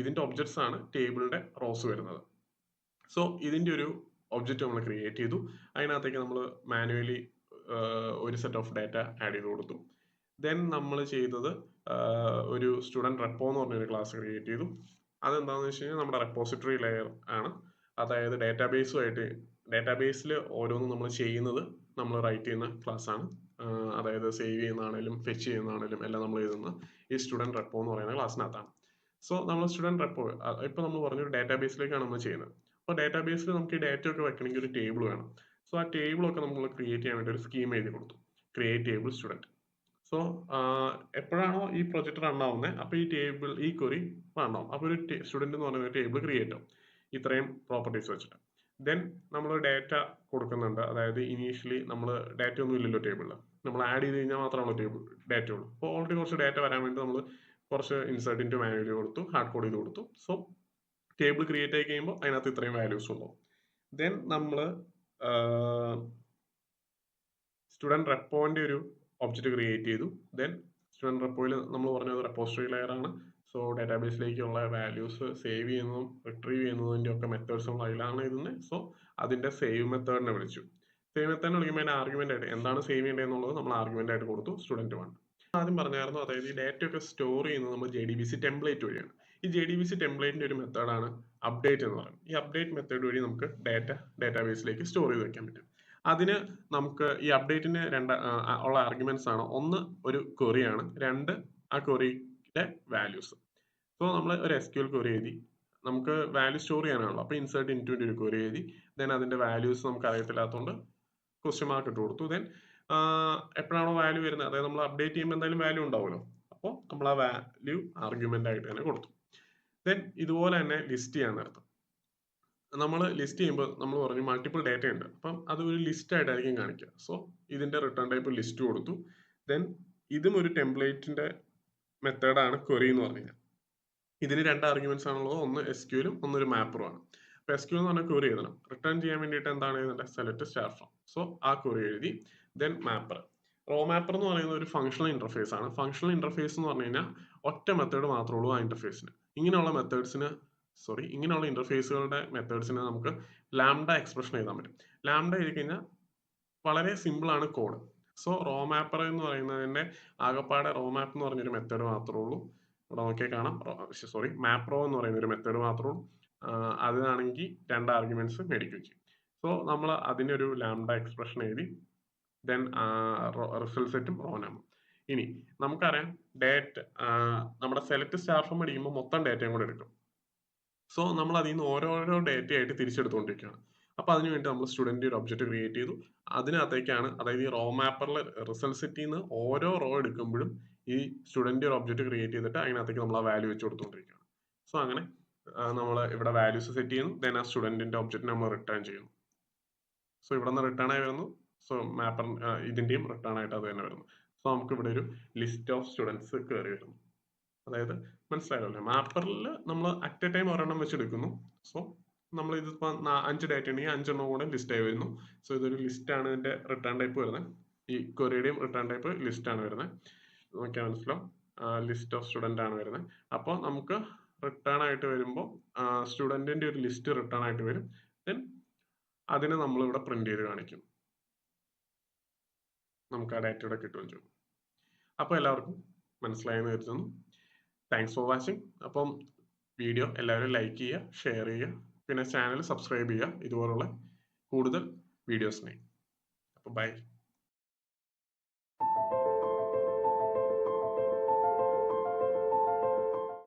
ഇതിന്റെ ഒബ്ജക്ട്സ് ആണ് ടേബിളിന്റെ റോസ് വരുന്നത്. സോ ഇതിന്റെ ഒരു ഒബ്ജക്റ്റ് നമ്മൾ ക്രിയേറ്റ് ചെയ്തു. അതിനകത്തേക്ക് നമ്മൾ മാനുവലി ഒരു സെറ്റ് ഓഫ് ഡാറ്റ ആഡ് ചെയ്ത് കൊടുത്തു. ദെൻ നമ്മൾ ചെയ്തത് ഒരു സ്റ്റുഡൻറ് റെപ്പോ എന്ന് പറഞ്ഞൊരു ക്ലാസ് ക്രിയേറ്റ് ചെയ്തു. അതെന്താണെന്ന് വെച്ച് കഴിഞ്ഞാൽ നമ്മുടെ റെപ്പോസിറ്ററി ലെയർ ആണ്. അതായത് ഡാറ്റാബേസിൽ ഓരോന്നും നമ്മൾ ചെയ്യുന്നത് നമ്മൾ റൈറ്റ് ചെയ്യുന്ന ക്ലാസ് ആണ്. അതായത് സേവ് ചെയ്യുന്നതാണേലും ഫെച്ച് ചെയ്യുന്നതാണേലും എല്ലാം നമ്മൾ എഴുതുന്ന ഈ സ്റ്റുഡൻറ് റെപ്പോ എന്ന് പറയുന്ന ക്ലാസ്സിനകത്താണ്. സോ നമ്മൾ സ്റ്റുഡൻറ് റെപ്പോ ഇപ്പൊ നമ്മൾ പറഞ്ഞൊരു ഡാറ്റാബേസിലേക്കാണ് നമ്മൾ ചെയ്യുന്നത്. അപ്പോൾ ഡാറ്റാബേസിൽ നമുക്ക് ഈ ഡാറ്റ ഒക്കെ വെക്കണമെങ്കിൽ ഒരു ടേബിൾ വേണം. സോ ആ ടേബിൾ ഒക്കെ നമ്മൾ ക്രിയേറ്റ് ചെയ്യാൻ വേണ്ടി ഒരു സ്കീം എഴുതി കൊടുത്തു, ക്രിയേറ്റ് ടേബിൾ സ്റ്റുഡൻറ്. സോ എപ്പോഴാണോ ഈ പ്രൊജക്ട് റൺ ആവുന്നത് അപ്പോൾ ഈ ക്വറി റൺ ആവും. അപ്പോൾ ഒരു സ്റ്റുഡൻറ് എന്ന് പറയുന്ന ടേബിൾ ക്രിയേറ്റ് ആവും ഇത്രയും പ്രോപ്പർട്ടീസ് വെച്ചിട്ട്. ദെൻ നമ്മൾ ഡാറ്റ കൊടുക്കുന്നുണ്ട്. അതായത് ഇനീഷ്യലി നമ്മൾ ഡാറ്റ ഒന്നും ഇല്ലല്ലോ ടേബിളിൽ, നമ്മൾ ആഡ് ചെയ്ത് കഴിഞ്ഞാൽ മാത്രമാണല്ലോ ടേബിൾ ഡാറ്റ ഉള്ളൂ. അപ്പോൾ ഓൾറെഡി കുറച്ച് ഡാറ്റ വരാൻ വേണ്ടി നമ്മൾ കുറച്ച് ഇൻസേർട്ട് ഇൻറ്റു മാനുവലി കൊടുത്തു, ഹാർഡ് കോഡ് ചെയ്ത് കൊടുത്തു. സോ ടേബിൾ ക്രിയേറ്റ് ആയി കഴിയുമ്പോൾ അതിനകത്ത് ഇത്രയും വാല്യൂസ് ഉണ്ടാവും. ദെൻ നമ്മൾ സ്റ്റുഡൻറ് റെപ്പോന്റെ ഒരു ഒബ്ജക്റ്റ് ക്രിയേറ്റ് ചെയ്തു. ദെൻ സ്റ്റുഡൻറ് റെപ്പോയിൽ നമ്മൾ പറഞ്ഞത് റെപ്പോസിറ്ററി ലെയർ ആണ്. സോ ഡാറ്റാബേസിലേക്കുള്ള വാല്യൂസ് സേവ് ചെയ്യുന്നതും റിട്രീവ് ചെയ്യുന്നതിൻ്റെ ഒക്കെ മെത്തേഡ്സ് നമ്മൾ അതിലാണ് എഴുതുന്നത്. സോ അതിൻ്റെ സേവ് മെത്തേഡിനെ വിളിച്ചു. സേവ് മെത്തേഡിനെ വിളിക്കുമ്പോൾ അതിൻ്റെ ആർഗ്യുമെന്റ് ആയിട്ട് എന്താണ് സേവ് ചെയ്യേണ്ടത് എന്നുള്ളത് നമ്മൾ ആർഗ്യുമെന്റ് ആയിട്ട് കൊടുത്തു സ്റ്റുഡൻറ് 1. ആദ്യം പറഞ്ഞായിരുന്നു, അതായത് ഈ ഡാറ്റ ഒക്കെ സ്റ്റോർ ചെയ്യുന്നത് നമ്മൾ JDBC ടെംപ്ലേറ്റ് വഴിയാണ്. ഈ JDBC ടെംപ്ലേറ്റിന്റെ ഒരു മെത്തേഡാണ് അപ്ഡേറ്റ് എന്ന് പറയുന്നത്. ഈ അപ്ഡേറ്റ് മെത്തേഡ് വഴി നമുക്ക് ഡാറ്റാബേസിലേക്ക് സ്റ്റോർ ചെയ്ത് വെക്കാൻ പറ്റും. അതിന് നമുക്ക് ഈ അപ്ഡേറ്റിന് ഉള്ള ആർഗ്യുമെന്റ്സ് ആണ്, ഒന്ന് ഒരു ക്വറി ആണ്, രണ്ട് ആ ക്വറിയുടെ വാല്യൂസ്. സോ നമ്മൾ ഒരു SQL ക്വറി എഴുതി, നമുക്ക് വാല്യൂ സ്റ്റോർ ചെയ്യാനാണല്ലോ, അപ്പോൾ ഇൻസേർട്ട് ഇൻറ്റു ഒരു ക്വറി എഴുതി. ദെൻ അതിന്റെ വാല്യൂസ് നമുക്ക് അറിയത്തില്ലാത്തതുകൊണ്ട് ക്വസ്റ്റ്യൻ മാർക്ക് ഇട്ട് കൊടുത്തു. ദെൻ എപ്പോഴാണോ വാല്യൂ വരുന്നത്, അതായത് നമ്മൾ അപ്ഡേറ്റ് ചെയ്യുമ്പോൾ എന്തായാലും വാല്യൂ ഉണ്ടാവുമല്ലോ, അപ്പോൾ നമ്മൾ ആ വാല്യൂ ആർഗ്യുമെന്റ് ആയിട്ട് തന്നെ കൊടുത്തു. ദെൻ ഇതുപോലെ തന്നെ ലിസ്റ്റ് ചെയ്യാൻ നേരത്ത് നമ്മൾ ലിസ്റ്റ് ചെയ്യുമ്പോൾ നമ്മൾ പറഞ്ഞു മൾട്ടിപ്പിൾ ഡാറ്റ ഉണ്ട്, അപ്പം അത് ഒരു ലിസ്റ്റ് ആയിട്ടായിരിക്കും കാണിക്കുക. സോ ഇതിന്റെ റിട്ടേൺ ടൈപ്പ് ലിസ്റ്റ് കൊടുത്തു. ദെൻ ഇതും ഒരു ടെംപ്ലേറ്റിന്റെ മെത്തേഡാണ് ക്വറി എന്ന് പറഞ്ഞു കഴിഞ്ഞാൽ. ഇതിന് രണ്ട് ആർഗ്യുമെന്റ്സ് ആണുള്ളത്, ഒന്ന് SQLും ഒന്നൊരു മാപ്പറും ആണ്. അപ്പോൾ SQL എന്ന് പറഞ്ഞാൽ ക്വറി എഴുതണം, റിട്ടേൺ ചെയ്യാൻ വേണ്ടിയിട്ട് എന്താണ് എഴുതേണ്ടത്, സെലക്ട് സ്റ്റാർ ഫ്രം. സോ ആ ക്വറി എഴുതി. ദെൻ മാപ്പർ, റോ മാപ്പർ എന്ന് പറയുന്നത് ഒരു ഫംഗ്ഷണൽ ഇന്റർഫേസ് ആണ്. ഫംഗ്ഷണൽ ഇന്റർഫേസ് എന്ന് പറഞ്ഞു കഴിഞ്ഞാൽ ഒറ്റ മെത്തേഡ് മാത്രമേ ഉള്ളൂ ആ ഇന്റർഫേസിന്. ഇങ്ങനെയുള്ള ഇന്റർഫേസുകളുടെ മെത്തേഡ്സിന് നമുക്ക് ലാംഡ എക്സ്പ്രഷൻ എഴുതാൻ പറ്റും. ലാംഡ എഴുതി കഴിഞ്ഞാൽ വളരെ സിമ്പിൾ ആണ് കോഡ്. സോ റോ മാപ്പർ എന്ന് പറയുന്നതിന്റെ ആകപ്പാടെ റോ മാപ്പ് എന്ന് പറഞ്ഞൊരു മെത്തേഡ് മാത്രമേ ഉള്ളൂ. ഇവിടെ നോക്കിയാൽ കാണാം, മാപ്രോ എന്ന് പറയുന്ന ഒരു മെത്തേഡ് മാത്രമേ ഉള്ളൂ. അതിനാണെങ്കിൽ രണ്ട് ആർഗ്യുമെന്റ്സ് മേടിക്കുകയും ചെയ്യും. സോ നമ്മൾ അതിനൊരു ലാംഡ എക്സ്പ്രഷൻ എഴുതി. ദെൻ റിസൾട്ട് സെറ്റും റോ നമ്പറും. ഇനി നമുക്കറിയാം നമ്മുടെ സെലക്ട് സ്റ്റാർ ഫ്രം അടിക്കുമ്പോൾ മൊത്തം ഡാറ്റയും കൂടെ എടുക്കും. സോ നമ്മൾ അതിൽ നിന്ന് ഓരോരോ ഡാറ്റ ആയിട്ട് തിരിച്ചെടുത്തുകൊണ്ടിരിക്കുകയാണ്. അപ്പോൾ അതിനുവേണ്ടി നമ്മൾ സ്റ്റുഡന്റ് ഒരു ഒബ്ജക്റ്റ് ക്രിയേറ്റ് ചെയ്തു. അതിനകത്തേക്കാണ്, അതായത് ഈ റോ മാപ്പറിലെ റിസൾട്ട് സെറ്റിൽ നിന്ന് ഓരോ റോ എടുക്കുമ്പോഴും ഈ സ്റ്റുഡന്റ് ഒരു ഒബ്ജക്റ്റ് ക്രിയേറ്റ് ചെയ്തിട്ട് അതിനകത്തേക്ക് നമ്മൾ ആ വാല്യൂ വെച്ച് കൊടുത്തുകൊണ്ടിരിക്കുകയാണ്. സോ അങ്ങനെ നമ്മൾ ഇവിടെ വാല്യൂസ് സെറ്റ് ചെയ്യുന്നു. ദെൻ ആ സ്റ്റുഡന്റിന്റെ ഒബ്ജക്റ്റ് നമ്മൾ റിട്ടേൺ ചെയ്യുന്നു. സോ ഇവിടെ നിന്ന് റിട്ടേൺ ആയി വരുന്നു. സോ മാപ്പർ ഇതിന്റെയും റിട്ടേൺ ആയിട്ട് അത് തന്നെ വരുന്നു. സോ നമുക്ക് ഇവിടെ ഒരു ലിസ്റ്റ് ഓഫ് സ്റ്റുഡൻസ് കയറി വരുന്നു. അതായത് മനസ്സിലായല്ലോ, മാപ്പറിൽ നമ്മൾ അറ്റ് എ ടൈം ഒരെണ്ണം വെച്ചെടുക്കുന്നു. സോ നമ്മൾ ഇതിപ്പോൾ 5 ഡാറ്റ ഉണ്ടെങ്കിൽ 5 കൂടെ ലിസ്റ്റ് ആയി വരുന്നു. സോ ഇതൊരു ലിസ്റ്റ് ആണ് ഇതിന്റെ റിട്ടേൺ ടൈപ്പ് വരുന്നത്. ഈ ക്വറിയുടെയും റിട്ടേൺ ടൈപ്പ് ലിസ്റ്റ് ആണ് വരുന്നത്. നോക്കിയാൽ മനസ്സിലാവും, ലിസ്റ്റ് ഓഫ് സ്റ്റുഡന്റ് ആണ് വരുന്നത്. അപ്പോൾ നമുക്ക് റിട്ടേൺ ആയിട്ട് വരുമ്പോൾ സ്റ്റുഡന്റിന്റെ ഒരു ലിസ്റ്റ് റിട്ടേൺ ആയിട്ട് വരും. ദെൻ അതിനെ നമ്മൾ ഇവിടെ പ്രിന്റ് ചെയ്ത് കാണിക്കും. നമുക്ക് ആ ഡാറ്റ ഇവിടെ കിട്ടുകയും ചെയ്യും. അപ്പോൾ എല്ലാവർക്കും മനസ്സിലായെന്ന് കരുതുന്നു. Thanks for watching. അപ്പം വീഡിയോ എല്ലാവരും ലൈക്ക് ചെയ്യുക, ഷെയർ ചെയ്യുക, പിന്നെ ചാനൽ സബ്സ്ക്രൈബ് ചെയ്യുക ഇതുപോലുള്ള കൂടുതൽ വീഡിയോസിനായി. അപ്പോൾ ബൈ.